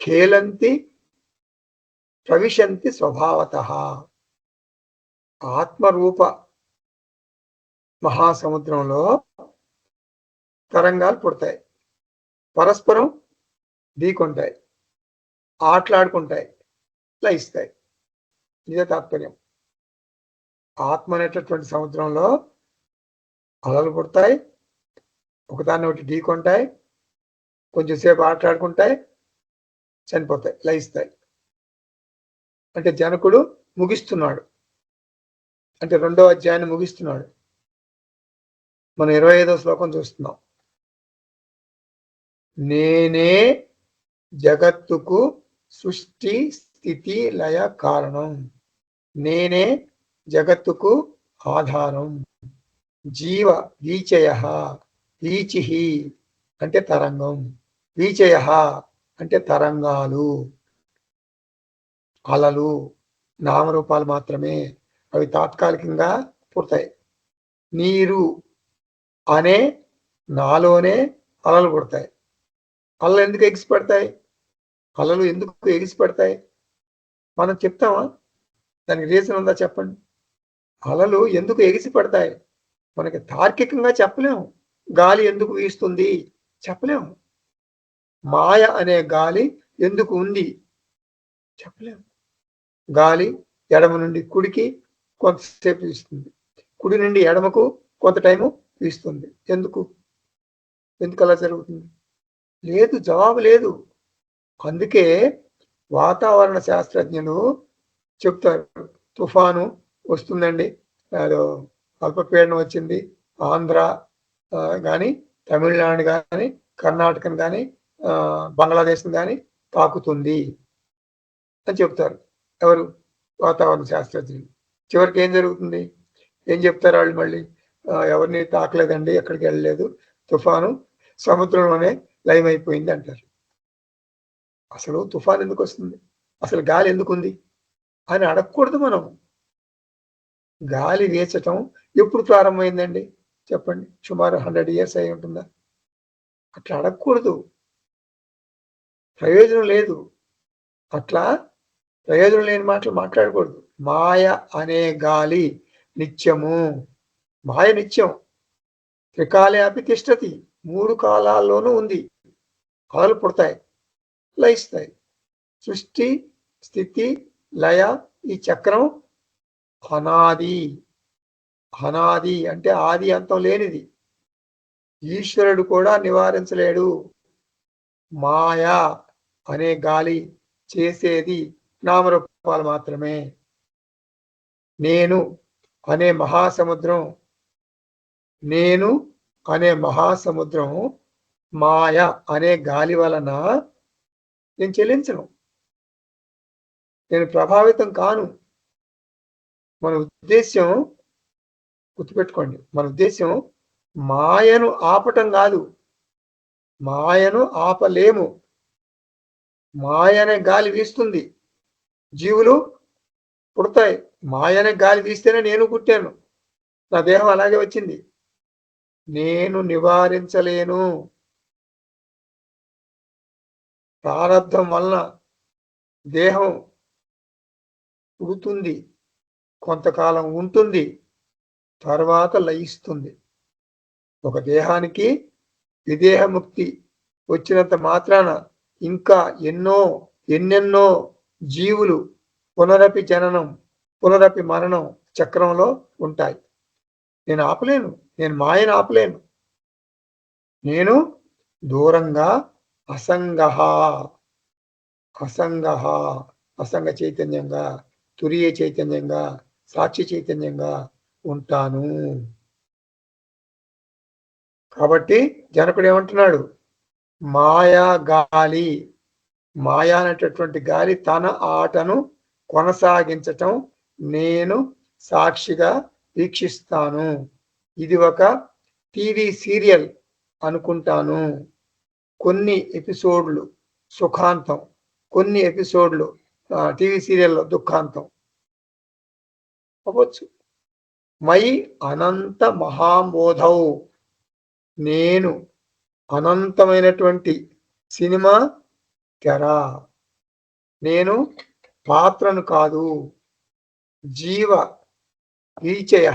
ఖేలంతి ప్రవిశంతి స్వభావతః. ఆత్మరూప మహాసముద్రంలో తరంగాలు పుడతాయి, పరస్పరం ఢీకొంటాయి, ఆటలాడుకుంటాయి, లయిస్తాయి. ఇదే తాత్పర్యం. ఆత్మ అనేటటువంటి సముద్రంలో అలలు పుడతాయి, ఒకదాన్ని ఒకటి ఢీకొంటాయి, కొంచెంసేపు ఆటలాడుకుంటాయి, చనిపోతాయి, లయిస్తాయి. అంటే జనకుడు ముగిస్తున్నాడు, అంటే 2వ అధ్యాయాన్ని ముగిస్తున్నాడు. మనం 25వ శ్లోకం చూస్తున్నాం. నేనే జగత్తుకు సృష్టి స్థితి లయ కారణం. నేనే జగత్తుకు ఆధారం. జీవ వీచయ, వీచి అంటే తరంగం, వీచయ అంటే తరంగాలు, అలలు నామరూపాలు మాత్రమే, అవి తాత్కాలికంగా పుడతాయి. నీరు అనే నాలోనే అలలు పుడతాయి. అలలు ఎందుకు ఎగిసిపడతాయి? అలలు ఎందుకు ఎగిసిపడతాయి మనం చెప్తామా? దానికి రీజన్ ఉందా చెప్పండి. అలలు ఎందుకు ఎగిసిపడతాయి మనకి తార్కికంగా చెప్పలేము. గాలి ఎందుకు వీస్తుంది చెప్పలేము. మాయ అనే గాలి ఎందుకు ఉంది చెప్పలేము. గాలి ఎడమ నుండి కుడికి కొంతసేపు వీస్తుంది, కుడి నుండి ఎడమకు కొంత టైము వీస్తుంది. ఎందుకు అలా జరుగుతుంది? లేదు, జవాబు లేదు. అందుకే వాతావరణ శాస్త్రజ్ఞులు చెప్తారు, తుఫాను వస్తుందండి, అల్పపీడనం వచ్చింది, ఆంధ్ర కానీ, తమిళనాడు కానీ, కర్ణాటకను కానీ, బంగ్లాదేశ్ కానీ తాకుతుంది అని చెప్తారు. ఎవరు? వాతావరణ శాస్త్రజ్ఞులు. చివరికి ఏం జరుగుతుంది? ఏం చెప్తారు వాళ్ళు మళ్ళీ? ఎవరిని తాకలేదండి, ఎక్కడికి వెళ్ళలేదు, తుఫాను సముద్రంలోనే లయమైపోయింది అంటారు. అసలు తుఫాన్ ఎందుకు వస్తుంది, అసలు గాలి ఎందుకు ఉంది అని అడగకూడదు మనం. గాలి వీచటం ఎప్పుడు ప్రారంభమైందండి చెప్పండి? సుమారు 100 years అయి ఉంటుందా? అట్లా అడగకూడదు, ప్రయోజనం లేదు. అట్లా ప్రయోజనం లేని మాటలు మాట్లాడకూడదు. మాయ అనే గాలి నిత్యము, మాయ నిత్యం. త్రికాలే అపి తిష్టతి, 3 కాలాల్లోనూ ఉంది. అలలు పుడతాయి, లయిస్తాయి. సృష్టి స్థితి లయ, ఈ చక్రం అనాది. అనాది అంటే ఆది అంతం లేనిది. ఈశ్వరుడు కూడా నివారించలేడు. మాయా అనే గాలి చేసేది నామరూపాలు మాత్రమే. నేను అనే మహాసముద్రం, నేను అనే మహాసముద్రం మాయ అనే గాలి వలన నేను చెలించను, నేను ప్రభావితం కాను. మన ఉద్దేశ్యం గుర్తుపెట్టుకోండి, మన ఉద్దేశ్యం మాయను ఆపటం కాదు. మాయను ఆపలేము. మాయ అనే గాలి వీస్తుంది, జీవులు పుడతాయి. మాయ అనే గాలి వీస్తేనే నేను పుట్టాను, నా దేహం అలాగే వచ్చింది. నేను నివారించలేను. ప్రారంధం వలన దేహం పుడుతుంది, కొంతకాలం ఉంటుంది, తర్వాత లయిస్తుంది. ఒక దేహానికి విదేహముక్తి వచ్చినంత మాత్రాన ఇంకా ఎన్నెన్నో జీవులు పునరపి జననం పునరపి మరణం చక్రంలో ఉంటాయి. నేను ఆపలేను, నేను మాయను ఆపలేను. నేను దూరంగా అసంగః, అసంగః అసంగ చైతన్యంగా, తురీయ చైతన్యంగా, సాక్షి చైతన్యంగా ఉంటాను. కాబట్టి జనకుడు ఏమంటున్నాడు? మాయా గాలి, మాయా అనేటటువంటి గాలి తన ఆటను కొనసాగించటం నేను సాక్షిగా వీక్షిస్తాను. ఇది ఒక టీవీ సీరియల్ అనుకుంటాను. కొన్ని ఎపిసోడ్లు సుఖాంతం, కొన్ని ఎపిసోడ్లు టీవీ సీరియల్లో దుఃఖాంతం అవ్వచ్చు. మై అనంత మహాబోధౌ, నేను అనంతమైనటువంటి సినిమా తెర, నేను పాత్రను కాదు. జీవ వీచయ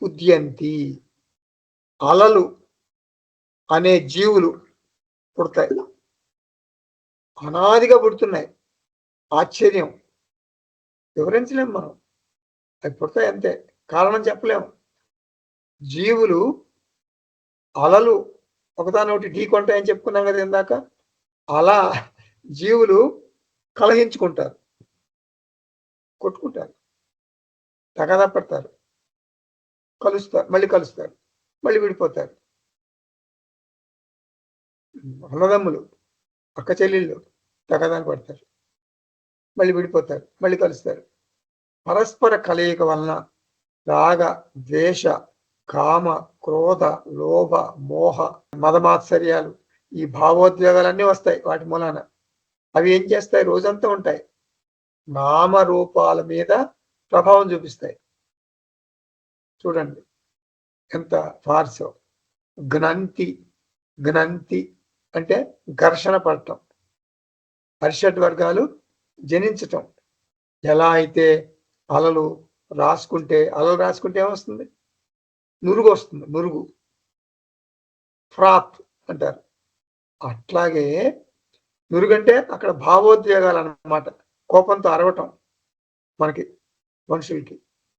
ఉద్యంతి, అలలు అనే జీవులు పుడతాయి, అనాదిగా పుడుతున్నాయి. ఆశ్చర్యం, వివరించలేము మనం, అవి పుడతాయి అంతే, కారణం చెప్పలేము. జీవులు అలలు ఒకదానొకటి ఢీకొంటాయని చెప్పుకున్నాం కదా ఇందాక. అలా జీవులు కలహించుకుంటారు, కొట్టుకుంటారు, తగాదా పడతారు, కలుస్తారు, మళ్ళీ కలుస్తారు, మళ్ళీ విడిపోతారు. అన్నదమ్ములు, అక్క చెల్లెళ్ళు తగాదాలు పడతారు, మళ్ళీ విడిపోతారు, మళ్ళీ కలుస్తారు. పరస్పర కలయిక వలన రాగ, ద్వేష, కామ, క్రోధ, లోభ, మోహ, మదమాత్సర్యాలు, ఈ భావోద్వేగాలన్నీ వస్తాయి వాటి మూలాన. అవి ఏం చేస్తాయి? రోజంతా ఉంటాయి. నామరూపాల మీద ప్రభావం చూపిస్తాయి. చూడండి ఎంత ఫార్సో. ఘ్నంతి, ఘ్నంతి అంటే ఘర్షణ పడటం. అరిషడ్ వర్గాలు జనించటం. ఎలా అయితే అలలు రాసుకుంటే ఏమొస్తుంది? నురుగు వస్తుంది. నురుగు, ఫ్రాత్ అంటారు. అట్లాగే నురుగంటే అక్కడ భావోద్వేగాలు అన్నమాట. కోపంతో అరవటం మనకి మనుషులకి.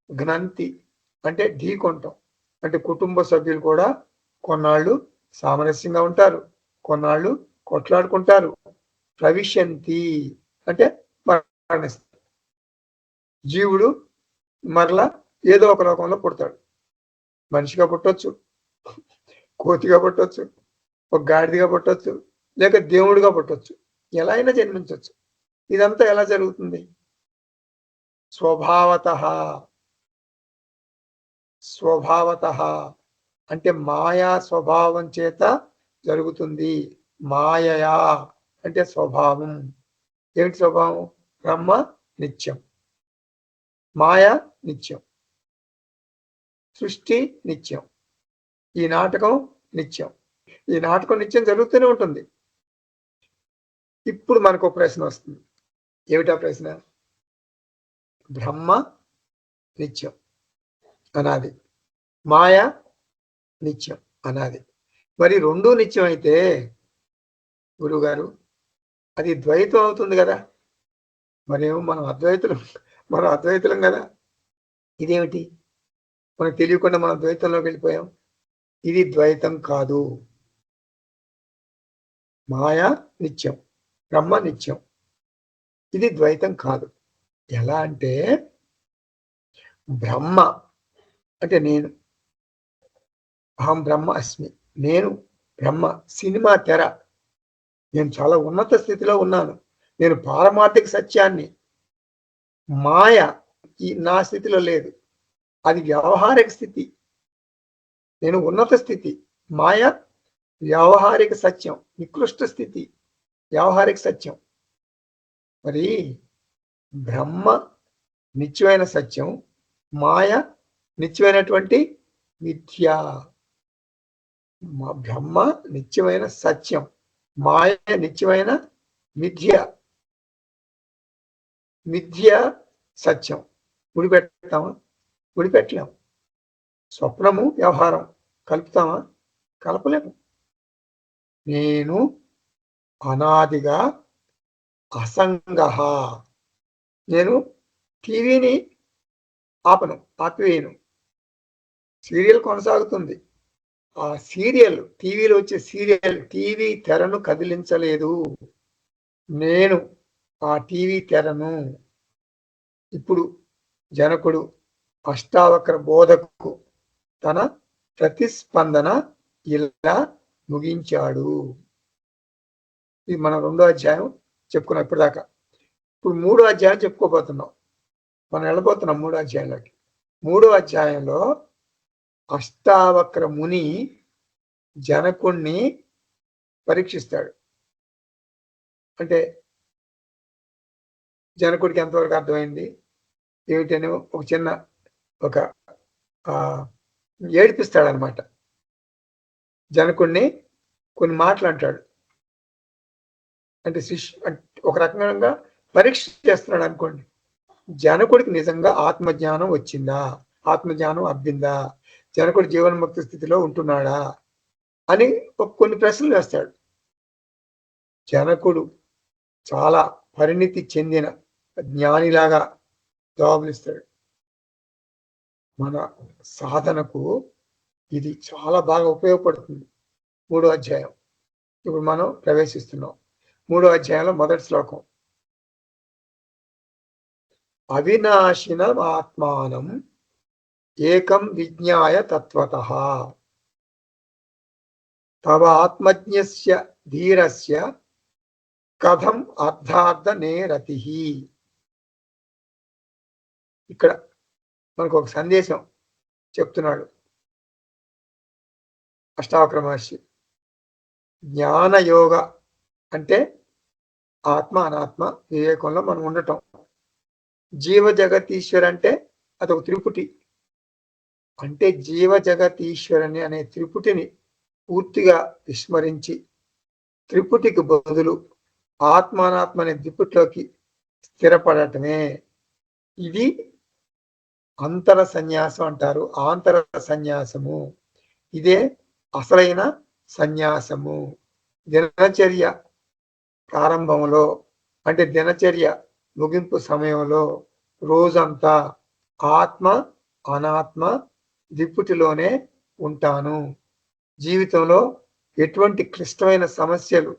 ఘ్నంతి అంటే ఢీకొంటం. అంటే కుటుంబ సభ్యులు కూడా కొన్నాళ్ళు సామరస్యంగా ఉంటారు, కొన్నాళ్ళు కొట్లాడుకుంటారు. ప్రవిశంతి అంటే మరణిస్తారు. జీవుడు మరలా ఏదో ఒక లోకంలో పుడతాడు. మనిషిగా పుట్టొచ్చు, కోతిగా పుట్టొచ్చు, ఒక గాడిదిగా పుట్టొచ్చు, లేక దేవుడిగా పుట్టొచ్చు. ఎలా అయినా జన్మించవచ్చు. ఇదంతా ఎలా జరుగుతుంది? స్వభావతః. స్వభావతః అంటే మాయా స్వభావం చేత జరుగుతుంది. మాయయా అంటే స్వభావం. ఏమిటి స్వభావం? బ్రహ్మ నిత్యం, మాయ నిత్యం, సృష్టి నిత్యం, ఈ నాటకం నిత్యం. ఈ నాటకం నిత్యం జరుగుతూనే ఉంటుంది. ఇప్పుడు మనకు ప్రశ్న వస్తుంది. ఏమిటా ప్రశ్న? బ్రహ్మ నిత్యం అనాది, మాయ నిత్యం అనాది. మరి రెండూ నిత్యం అయితే గురువుగారు అది ద్వైతం అవుతుంది కదా. మరేమో మనం అద్వైతులం కదా. ఇదేమిటి? మనకు తెలియకుండా మనం ద్వైతంలోకి వెళ్ళిపోయాం. ఇది ద్వైతం కాదు. మాయ నిత్యం, బ్రహ్మ నిత్యం. ఇది ద్వైతం కాదు. ఎలా అంటే బ్రహ్మ అంటే నేను, అహం బ్రహ్మ అస్మి, నేను బ్రహ్మ. సినిమా తెర. నేను చాలా ఉన్నత స్థితిలో ఉన్నాను. నేను పారమార్థిక సత్యాన్ని. మాయ ఈ నా స్థితిలో లేదు. అది వ్యవహారిక స్థితి. నేను ఉన్నత స్థితి. మాయ వ్యవహారిక సత్యం, నికృష్ట స్థితి, వ్యవహారిక సత్యం. మరి బ్రహ్మ నిత్యమైన సత్యం, మాయ నిత్యమైనటువంటి మిథ్య. బ్రహ్మ నిత్యమైన సత్యం, మాయ నిత్యమైన మిథ్య. మిథ్య సత్యం ముడిపెడతామా? ముడిపెట్టలేము. స్వప్నము వ్యవహారం కలుపుతామా? కలపలేము. నేను అనాదిగా అసంగః. నేను టీవీని ఆపివేయను. సీరియల్ కొనసాగుతుంది. ఆ సీరియల్, టీవీలో వచ్చే సీరియల్ టీవీ తెరను కదిలించలేదు. నేను ఆ టీవీ తెరను. ఇప్పుడు జనకుడు అష్టావక్ర బోధకు తన ప్రతిస్పందన ఇలా ముగించాడు. ఇది మనం 2వ అధ్యాయం చెప్పుకున్నాం ఇప్పటిదాకా. ఇప్పుడు 3వ అధ్యాయం చెప్పుకోబోతున్నాం. మనం వెళ్ళబోతున్నాం 3వ అధ్యాయంలోకి. 3వ అధ్యాయంలో అష్టావక్ర ముని జనకుణ్ణి పరీక్షిస్తాడు. అంటే జనకుడికి ఎంతవరకు అర్థమైంది ఏమిటని ఒక చిన్న ఏడిపిస్తాడనమాట. జనకుడిని కొన్ని మాటలు అంటాడు. అంటే ఒక రకంగా పరీక్ష చేస్తున్నాడు అనుకోండి. జనకుడికి నిజంగా ఆత్మజ్ఞానం వచ్చిందా, ఆత్మజ్ఞానం అబ్బిందా, జనకుడు జీవన్ముక్త స్థితిలో ఉంటున్నాడా అని కొన్ని ప్రశ్నలు వేస్తాడు. జనకుడు చాలా పరిణితి చెందిన జ్ఞానిలాగా జవాబులు ఇస్తాడు. మన సాధనకు ఇది చాలా బాగా ఉపయోగపడుతుంది. 3వ అధ్యాయం ఇప్పుడు మనం ప్రవేశిస్తున్నాం. 3వ అధ్యాయంలో మొదటి శ్లోకం. అవినాశినం ఆత్మానం ఏకం విజ్ఞాయ తత్వతః తవ ఆత్మజ్ఞస్య ధీరస్య కథం అర్థార్థనేరతిః. ఇక్కడ మనకు ఒక సందేశం చెప్తున్నాడు అష్టావక్ర మహర్షి. జ్ఞానయోగ అంటే ఆత్మ అనాత్మ వివేకంలో మనం ఉండటం. జీవ జగతీశ్వర్ అంటే అదొక త్రిపుటి. అంటే జీవ జగతీశ్వరుని అనే త్రిపుటిని పూర్తిగా విస్మరించి త్రిపుటికి బదులు ఆత్మానాత్మ అనే త్రిపుటిలోకి స్థిరపడటమే ఇది అంతర సన్యాసం అంటారు. ఆంతర సన్యాసము ఇదే అసలైన సన్యాసము. దినచర్య ప్రారంభంలో అంటే దినచర్య ముగింపు సమయంలో రోజంతా ఆత్మ అనాత్మ దిప్పుటిలోనే ఉంటాను. జీవితంలో ఎటువంటి క్లిష్టమైన సమస్యలు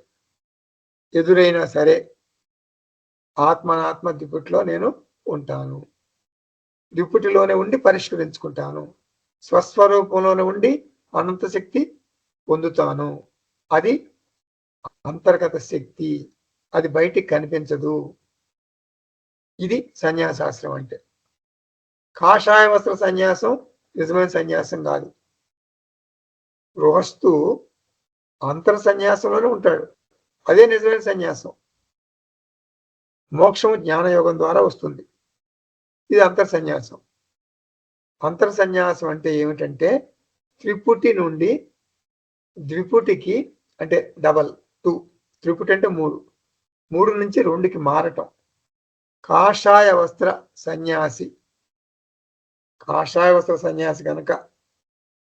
ఎదురైనా సరే ఆత్మనాత్మ దిప్పుటిలో నేను ఉంటాను. దిప్పుటిలోనే ఉండి పరిష్కరించుకుంటాను. స్వస్వరూపంలోనే ఉండి అనంత శక్తి పొందుతాను. అది అంతర్గత శక్తి. అది బయటికి కనిపించదు. ఇది సన్యాసాశ్రమం అంటే. కాషాయ వస్త్ర సన్యాసం నిజమైన సన్యాసం కాదు. గృహస్థు అంతర్ సన్యాసంలోనే ఉంటాడు. అదే నిజమైన సన్యాసం. మోక్షం జ్ఞానయోగం ద్వారా వస్తుంది. ఇది అంతర్ సన్యాసం. అంతర్ సన్యాసం అంటే ఏమిటంటే త్రిపుటి నుండి ద్విపుటికి అంటే డబల్ 2. త్రిపుటి అంటే 3. 3 నుంచి 2కి మారటం. కాషాయ వస్త్ర సన్యాసి. కాషాయ వస్త్ర సన్యాసి కనుక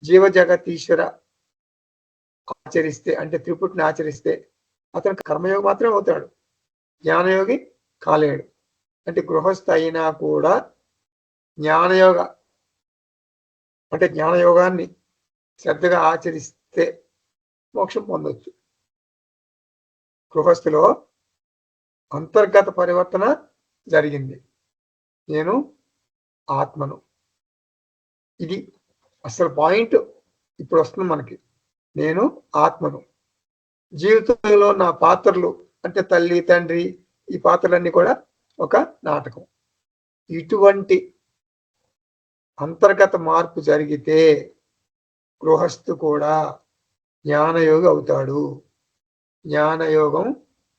జీవ జగతీశ్వర ఆచరిస్తే అంటే త్రిపుటిని ఆచరిస్తే అతను కర్మయోగి మాత్రమే అవుతాడు. జ్ఞానయోగి కాలేడు. అంటే గృహస్థ అయినా కూడా జ్ఞానయోగ అంటే జ్ఞానయోగాన్ని శ్రద్ధగా ఆచరిస్తే మోక్షం పొందొచ్చు. గృహస్థులో అంతర్గత పరివర్తన జరిగింది. నేను ఆత్మను. ఇది అసలు పాయింట్ ఇప్పుడు వస్తుంది మనకి. నేను ఆత్మను. జీవితంలో నా పాత్రలు అంటే తల్లి తండ్రి ఈ పాత్రలన్నీ కూడా ఒక నాటకం. ఇటువంటి అంతర్గత మార్పు జరిగితే గృహస్థు కూడా జ్ఞానయోగి అవుతాడు. జ్ఞానయోగం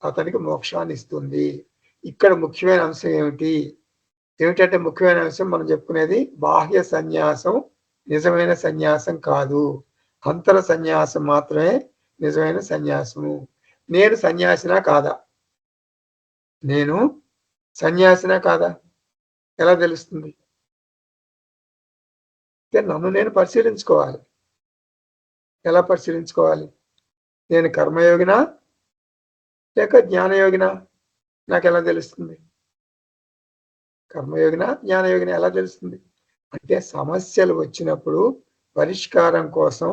అతనికి మోక్షాన్ని ఇస్తుంది. ఇక్కడ ముఖ్యమైన అంశం ఏమిటంటే ముఖ్యమైన అంశం మనం చెప్పుకునేది బాహ్య సన్యాసం నిజమైన సన్యాసం కాదు. అంతర సన్యాసం మాత్రమే నిజమైన సన్యాసము. నేను సన్యాసినా కాదా? నేను సన్యాసినా కాదా? ఎలా తెలుస్తుంది? నన్ను నేను పరిశీలించుకోవాలి. ఎలా పరిశీలించుకోవాలి? నేను కర్మయోగినా లేక జ్ఞానయోగినా? నాకు ఎలా తెలుస్తుంది? కర్మయోగినా జ్ఞానయోగినా ఎలా తెలుస్తుంది? అంటే సమస్యలు వచ్చినప్పుడు పరిష్కారం కోసం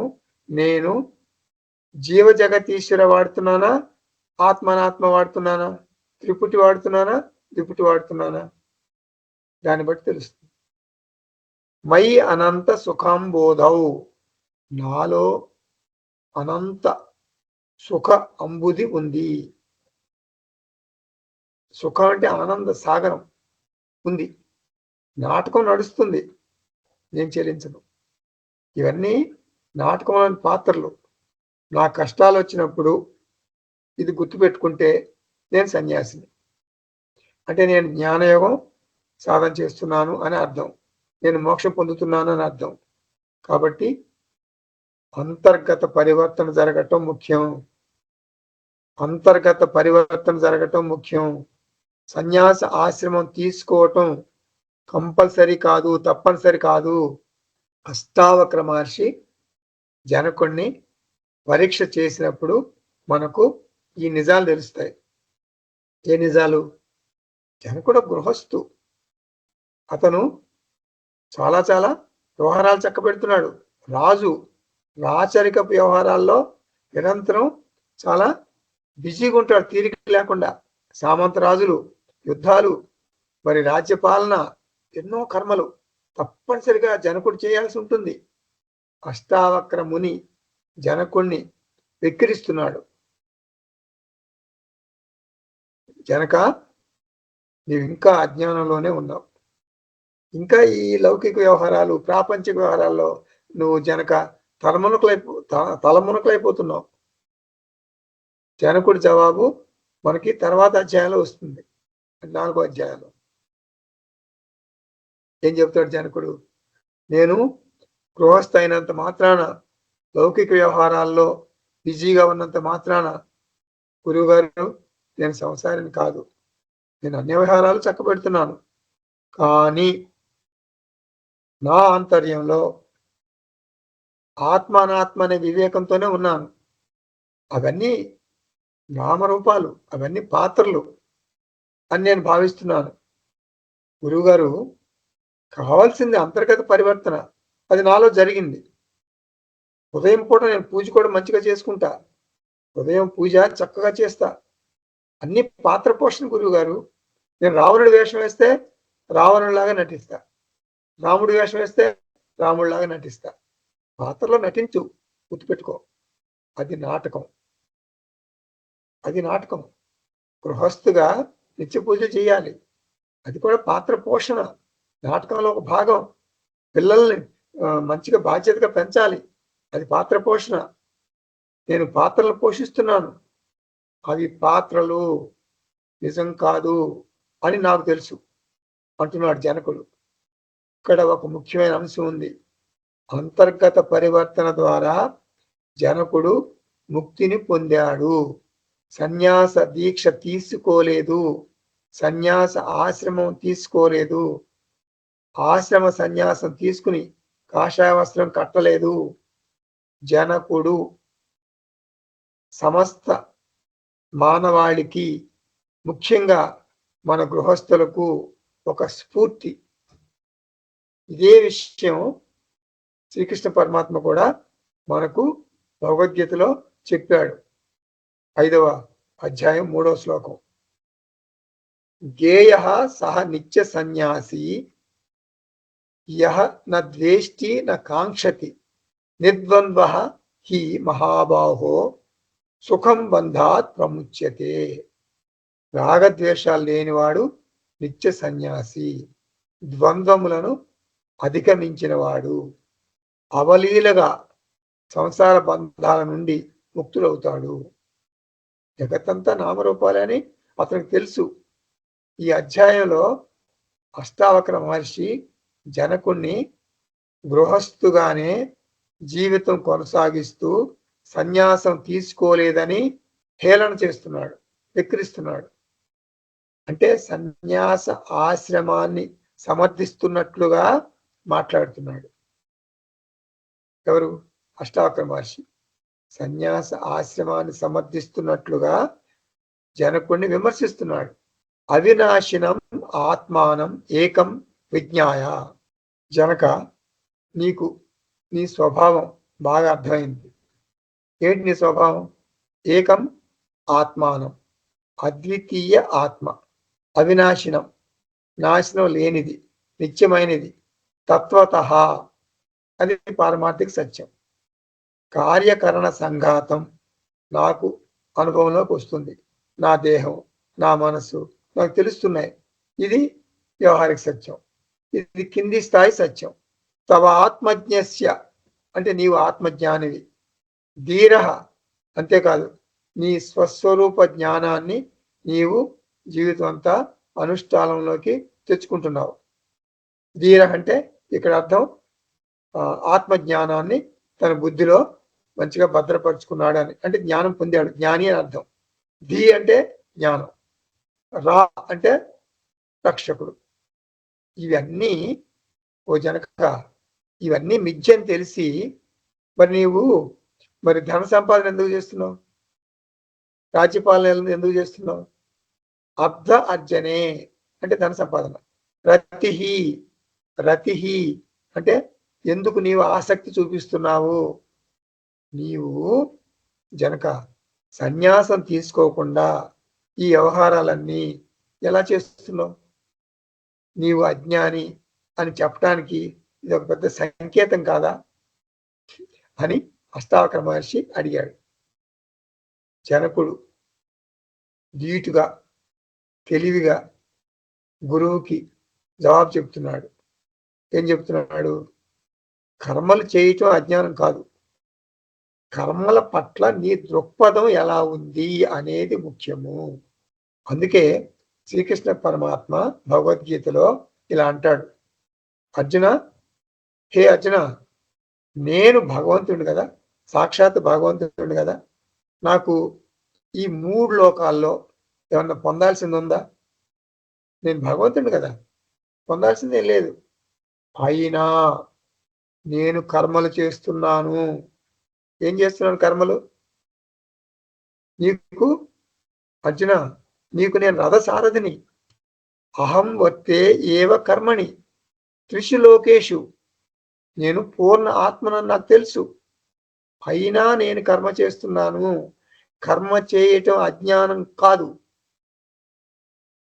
నేను జీవ జగతీశ్వర వాడుతున్నానా, ఆత్మనాత్మ వాడుతున్నానా, త్రిపుటి వాడుతున్నానా, ద్విపుటి వాడుతున్నానా? దాన్ని బట్టి తెలుస్తుంది. మయి అనంత సుఖంబోధౌ. నాలో అనంత సుఖ అంబుది ఉంది. సుఖం అంటే ఆనంద సాగరం ఉంది. నాటకం నడుస్తుంది, నేను చెల్లించను. ఇవన్నీ నాటకంలోని పాత్రలు. నా కష్టాలు వచ్చినప్పుడు ఇది గుర్తుపెట్టుకుంటే నేను సన్యాసిని. అంటే నేను జ్ఞానయోగం సాధన చేస్తున్నాను అని అర్థం. నేను మోక్షం పొందుతున్నాను అని అర్థం. కాబట్టి అంతర్గత పరివర్తన జరగటం ముఖ్యం. అంతర్గత పరివర్తన జరగటం ముఖ్యం. సన్యాస ఆశ్రమం తీసుకోవటం కంపల్సరీ కాదు, తప్పనిసరి కాదు. అష్టావక్ర మహర్షి జనకుణ్ణి పరీక్ష చేసినప్పుడు మనకు ఈ నిజాలు తెలుస్తాయి. ఏ నిజాలు? జనకుడు గృహస్థు. అతను చాలా వ్యవహారాలు చక్కబెడుతున్నాడు. రాజు రాచరికపు వ్యవహారాల్లో నిరంతరం చాలా బిజీగా ఉంటాడు, తీరిక లేకుండా. సామంత రాజులు, యుద్ధాలు, మరి రాజ్యపాలన, ఎన్నో కర్మలు తప్పనిసరిగా జనకుడు చేయాల్సి ఉంటుంది. అష్టావక్ర ముని జనకుణ్ణి వెక్కిరిస్తున్నాడు. జనక, నీవు ఇంకా అజ్ఞానంలోనే ఉన్నావు. ఇంకా ఈ లౌకిక వ్యవహారాలు, ప్రాపంచిక వ్యవహారాల్లో నువ్వు జనక తలమునకలైపోతున్నావు. జనకుడి జవాబు మనకి తర్వాత అధ్యాయంలో వస్తుంది. 4వ అధ్యాయంలో ఏం చెప్తాడు జనకుడు? నేను గృహస్థ అయినంత మాత్రాన, లౌకిక వ్యవహారాల్లో బిజీగా ఉన్నంత మాత్రాన గురువుగారు నేను సంసారిని కాదు, నేను అన్ని వ్యవహారాలు చక్కబెడుతున్నాను, కానీ నా ఆంతర్యంలో ఆత్మానాత్మ అనే వివేకంతోనే ఉన్నాను. అవన్నీ నామరూపాలు, అవన్నీ పాత్రలు అని నేను భావిస్తున్నాను. గురువుగారు కావాల్సింది అంతర్గత పరివర్తన, అది నాలో జరిగింది. ఉదయం పూట నేను పూజ కూడా మంచిగా చేసుకుంటా, ఉదయం పూజ చక్కగా చేస్తా, అన్ని పాత్ర పోషణ. గురువు గారు నేను రావణుడి వేషం వేస్తే రావణుడిలాగా నటిస్తా, రాముడి వేషం వేస్తే రాముడిలాగా నటిస్తా. పాత్రలో నటించు, గుర్తుపెట్టుకో, అది నాటకం, అది నాటకం. గృహస్థుగా నిత్య పూజ చేయాలి, అది కూడా పాత్ర పోషణ, నాటకంలో ఒక భాగం. పిల్లల్ని మంచిగా బాధ్యతగా పెంచాలి, అది పాత్ర పోషణ. నేను పాత్రలు పోషిస్తున్నాను, అవి పాత్రలు, నిజం కాదు అని నాకు తెలుసు అంటున్నాడు జనకుడు. ఇక్కడ ఒక ముఖ్యమైన అంశం ఉంది. అంతర్గత పరివర్తన ద్వారా జనకుడు ముక్తిని పొందాడు. సన్యాస దీక్ష తీసుకోలేదు, సన్యాస ఆశ్రమం తీసుకోలేదు, ఆశ్రమ సన్యాసం తీసుకుని కాషాయ వస్త్రం కట్టలేదు. జనకుడు సమస్త మానవాళికి, ముఖ్యంగా మన గృహస్థులకు ఒక స్ఫూర్తి. ఇదే విషయం శ్రీకృష్ణ పరమాత్మ కూడా మనకు భగవద్గీతలో చెప్పాడు. 5వ అధ్యాయం 3వ శ్లోకం. గేయ సహ నిత్య సన్యాసి యః న ద్వేష్టి న కాంక్షతి నిర్ద్వంద్వ హి మహాబాహో సుఖం బంధాత్ ప్రముచ్యతే. రాగద్వేషాలు లేనివాడు నిత్య సన్యాసి, ద్వంద్వములను అధిగమించినవాడు, అవలీలగా సంసార బంధాల నుండి ముక్తులవుతాడు. జగత్తంతా నామరూపాలని అతనికి తెలుసు. ఈ అధ్యాయంలో అష్టావక్ర మహర్షి జనకుణ్ణి గృహస్థుగానే జీవితం కొనసాగిస్తూ సన్యాసం తీసుకోలేదని హేళన చేస్తున్నాడు, వెక్కిరిస్తున్నాడు. అంటే సన్యాస ఆశ్రమాన్ని సమర్థిస్తున్నట్లుగా మాట్లాడుతున్నాడు. ఎవరు? అష్టావక్ర మహర్షి సన్యాస ఆశ్రమాన్ని సమర్థిస్తున్నట్లుగా జనకుణ్ణి విమర్శిస్తున్నాడు. అవినాశినం ఆత్మానం ఏకం విజ్ఞాయ. జనక, నీకు నీ స్వభావం బాగా అర్థమైంది. ఏంటి నీ స్వభావం? ఏకం ఆత్మానం, అద్వితీయ ఆత్మ, అవినాశినం, నాశనం లేనిది, నిత్యమైనది, తత్వతః, అది పారమార్థిక సత్యం. కార్యకరణ సంఘాతం, నాకు అనుభవంలోకి వస్తుంది, నా దేహం, నా మనసు నాకు తెలుస్తున్నాయి, ఇది వ్యవహారిక సత్యం, ఇది కింది స్థాయి సత్యం. తవ ఆత్మజ్ఞస్య, అంటే నీవు ఆత్మజ్ఞానివి. ధీర, అంతేకాదు నీ స్వస్వరూప జ్ఞానాన్ని నీవు జీవితం అంతా అనుష్ఠానంలోకి తెచ్చుకుంటున్నావు. ధీర అంటే ఇక్కడ అర్థం ఆత్మజ్ఞానాన్ని తన బుద్ధిలో మంచిగా భద్రపరుచుకున్నాడు అని, అంటే జ్ఞానం పొందాడు, జ్ఞాని అని అర్థం. ధీ అంటే జ్ఞానం, రా అంటే రక్షకుడు. ఇవన్నీ ఓ జనక, ఇవన్నీ మిథ్య అని తెలిసి మరి నీవు మరి ధన సంపాదన ఎందుకు చేస్తున్నావు? రాజ్యపాలన ఎందుకు చేస్తున్నావు? అబ్ధ అర్జనే అంటే ధన సంపాదన. రతిహి, రతిహి అంటే ఎందుకు నీవు ఆసక్తి చూపిస్తున్నావు? నీవు జనక సన్యాసం తీసుకోకుండా ఈ వ్యవహారాలన్నీ ఎలా చేస్తున్నావు? నీవు అజ్ఞాని అని చెప్పడానికి ఇది ఒక పెద్ద సంకేతం కాదా అని అష్టావక్ర మహర్షి అడిగాడు. జనకుడు ధీటుగా, తెలివిగా గురువుకి జవాబు చెప్తున్నాడు. ఏం చెప్తున్నాడు? కర్మలు చేయటం అజ్ఞానం కాదు, కర్మల పట్ల నీ దృక్పథం ఎలా ఉంది అనేది ముఖ్యము. అందుకే శ్రీకృష్ణ పరమాత్మ భగవద్గీతలో ఇలా అంటాడు, అర్జున, హే అర్జున, నేను భగవంతుడిని కదా, సాక్షాత్ భగవంతుడిని కదా, నాకు ఈ 3 లోకాల్లో ఏమన్నా పొందాల్సింది ఉందా? నేను భగవంతుడిని కదా, పొందాల్సిందేం లేదు. అయినా నేను కర్మలు చేస్తున్నాను. ఏం చేస్తున్నాను కర్మలు? నీకు అర్జున, నీకు నేను రథసారథిని. అహం వర్తే ఏవ కర్మణి త్రిషు లోకేషు. నేను పూర్ణ ఆత్మనని నాకు తెలుసు, అయినా నేను కర్మ చేస్తున్నాను. కర్మ చేయటం అజ్ఞానం కాదు,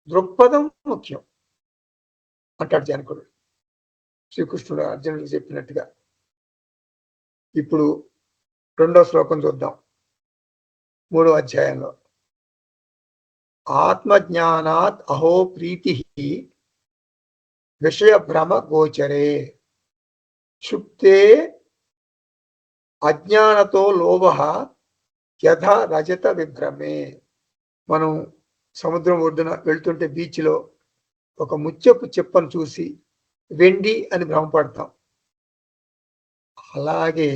దృక్పథం ముఖ్యం అంటాడు జనకుడు. శ్రీకృష్ణుడు అర్జునుడికి చెప్పినట్టుగా. ఇప్పుడు 2వ శ్లోకం చూద్దాం, 3వ అధ్యాయంలో. ఆత్మజ్ఞానాత్ అహో ప్రీతి విషయ భ్రమ గోచరే క్షుప్తే అజ్ఞానతో లోభ యథ రజత విభ్రమే. మనం సముద్రం ఒడ్డున వెళ్తుంటే బీచ్లో ఒక ముత్యపు చెప్పను చూసి వెండి అని భ్రమపడతాం. అలాగే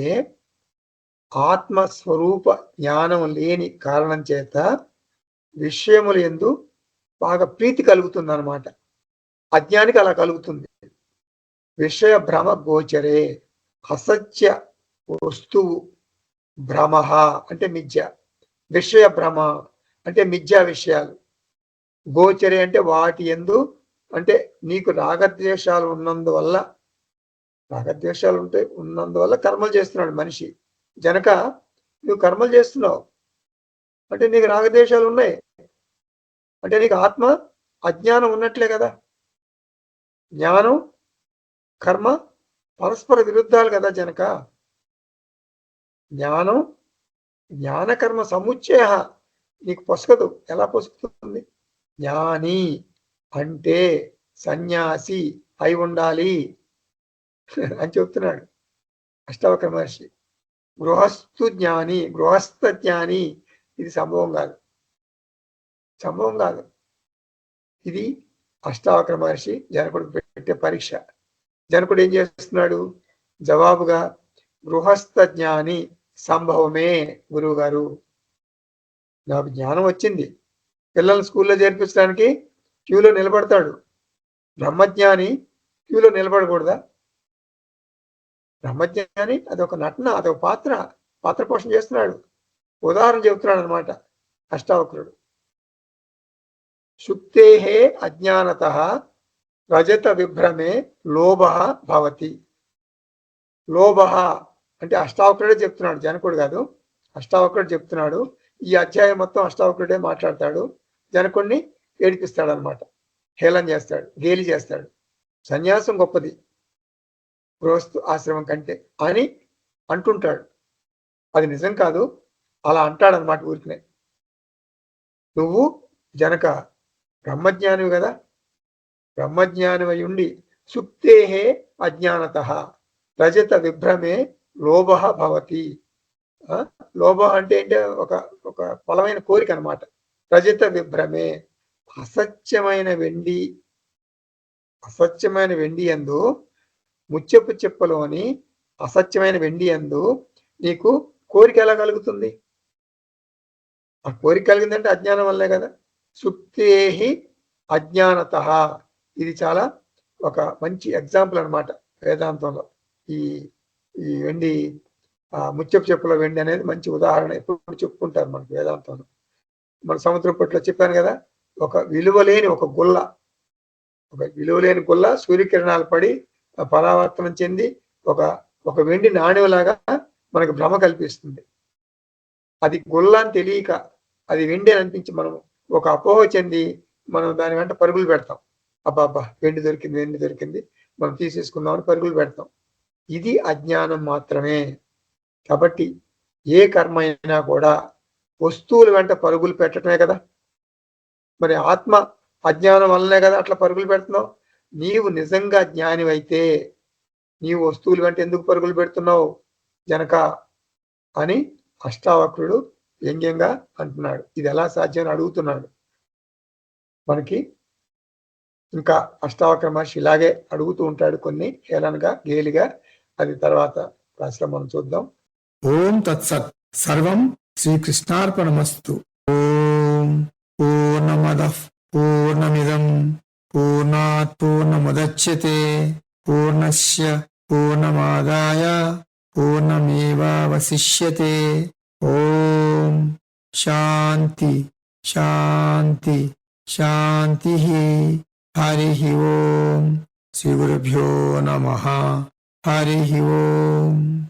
ఆత్మస్వరూప జ్ఞానం లేని కారణం చేత విషయముల యందు బాగా ప్రీతి కలుగుతుంది అన్నమాట. అజ్ఞానికి అలా కలుగుతుంది. విషయ భ్రమ గోచరే, అసత్య వస్తువు భ్రమ అంటే మిథ్య, విషయ భ్రమ అంటే మిథ్యా విషయాలు, గోచరే అంటే వాటి యందు, అంటే నీకు రాగద్వేషాలు ఉన్నందువల్ల, రాగద్వేషాలు ఉన్నందువల్ల కర్మలు చేస్తున్నాడు మనిషి. జనక, నువ్వు కర్మలు చేస్తున్నావు అంటే నీకు రాగద్వేషాలు ఉన్నాయి, అంటే నీకు ఆత్మ అజ్ఞానం ఉన్నట్లే కదా. జ్ఞానం కర్మ పరస్పర విరుద్ధాలు కదా జనక. జ్ఞానం జ్ఞానకర్మ సముచ్చయ నీకు పొసగదు. ఎలా పొసుకుతుంది? జ్ఞాని అంటే సన్యాసి అయి ఉండాలి అని చెప్తున్నాడు అష్టావక్ర మహర్షి. గృహస్థు జ్ఞాని, గృహస్థ జ్ఞాని, ఇది సంభవం కాదు, సంభవం కాదు. ఇది అష్టావక్ర మహర్షి జనకుడు పెట్టే పరీక్ష. జనకుడు ఏం చేస్తున్నాడు? జవాబుగా, గృహస్థ జ్ఞాని సంభవమే గురువు గారు, నాకు జ్ఞానం వచ్చింది. పిల్లల్ని స్కూల్లో చేర్పించడానికి క్యూలో నిలబడతాడు. బ్రహ్మజ్ఞాని క్యూలో నిలబడకూడదా? బ్రహ్మజ్ఞాని అదొక నటన, అదొక పాత్ర పోషణ చేస్తున్నాడు. ఉదాహరణ చెబుతున్నాడు అనమాట అష్టావక్రుడు. సుప్తేహే అజ్ఞానత రజత విభ్రమే లోభ భవతి. లోభ అంటే అష్టావక్రుడే చెప్తున్నాడు, జనకుడు కాదు, అష్టావక్రుడు చెప్తున్నాడు. ఈ అధ్యాయం మొత్తం అష్టావక్రుడే మాట్లాడతాడు. జనకుడిని ఏడిపిస్తాడు అనమాట, హేళన చేస్తాడు, గేలి చేస్తాడు. సన్యాసం గొప్పది గృహస్థు ఆశ్రమం కంటే అని అంటుంటాడు. అది నిజం కాదు, అలా అంటాడనమాట ఊరికనే. నువ్వు జనక బ్రహ్మజ్ఞానివి కదా, బ్రహ్మజ్ఞానివై ఉండి సుప్తేహే అజ్ఞానత రజత విభ్రమే లోభ భవతి. లోభ అంటే ఒక బలమైన కోరిక అనమాట. రజత విభ్రమే, అసత్యమైన వెండి యందు, ముత్యపు చెప్పలోని అసత్యమైన వెండి యందు నీకు కోరిక ఎలా కలుగుతుంది? ఆ కోరిక కలిగిందంటే అజ్ఞానం వల్లే కదా. సుప్తేహి అజ్ఞానత, ఇది చాలా ఒక మంచి ఎగ్జాంపుల్ అనమాట వేదాంతంలో. ఈ వెండి, ముత్యపు చెప్పుల వెండి అనేది మంచి ఉదాహరణ, ఎప్పుడు చెప్పుకుంటారు మనకు వేదాంతంలో. మన సముద్రం పట్ల చెప్పాను కదా, ఒక విలువలేని గుల్ల సూర్యకిరణాలు పడి పరావర్తనం చెంది ఒక వెండి నాణ్యంలాగా మనకు భ్రమ కల్పిస్తుంది. అది గుల్ల అని తెలియక అది వెండి అని అనిపించి మనం ఒక అపోహ చెంది మనం దాని వెంట పరుగులు పెడతాం. అబ్బా వెండి దొరికింది మనం తీసేసుకుందామని పరుగులు పెడతాం. ఇది అజ్ఞానం మాత్రమే. కాబట్టి ఏ కర్మ అయినా కూడా వస్తువుల వెంట పరుగులు పెట్టడమే కదా. మరి ఆత్మ అజ్ఞానం వల్లనే కదా అట్లా పరుగులు పెడుతున్నావు. నీవు నిజంగా జ్ఞానివైతే నీవు వస్తువులు వెంట ఎందుకు పరుగులు పెడుతున్నావు జనక అని అష్టావక్రుడు వ్యంగ్యంగా అంటున్నాడు. ఇది ఎలా సాధ్యం అని అడుగుతున్నాడు. మనకి ఇంకా అష్టావక్ర మహర్షి ఇలాగే అడుగుతూ ఉంటాడు, కొన్ని హేళనగా గేలిగా. అది తర్వాత క్లాసులో మనం చూద్దాం. ఓం తత్సత్. సర్వం శ్రీకృష్ణార్పణమస్తు. ఓం పూర్ణమదః పూర్ణమిదం పూర్ణాత్ పూర్ణముదచ్యతే పూర్ణస్య పూర్ణమాదాయ పూర్ణమేవావశిష్యతే. ఓం శాంతి శాంతి శాంతి. హరి ఓం. శ్రీ గురుభ్యో నమః. హరి ఓం.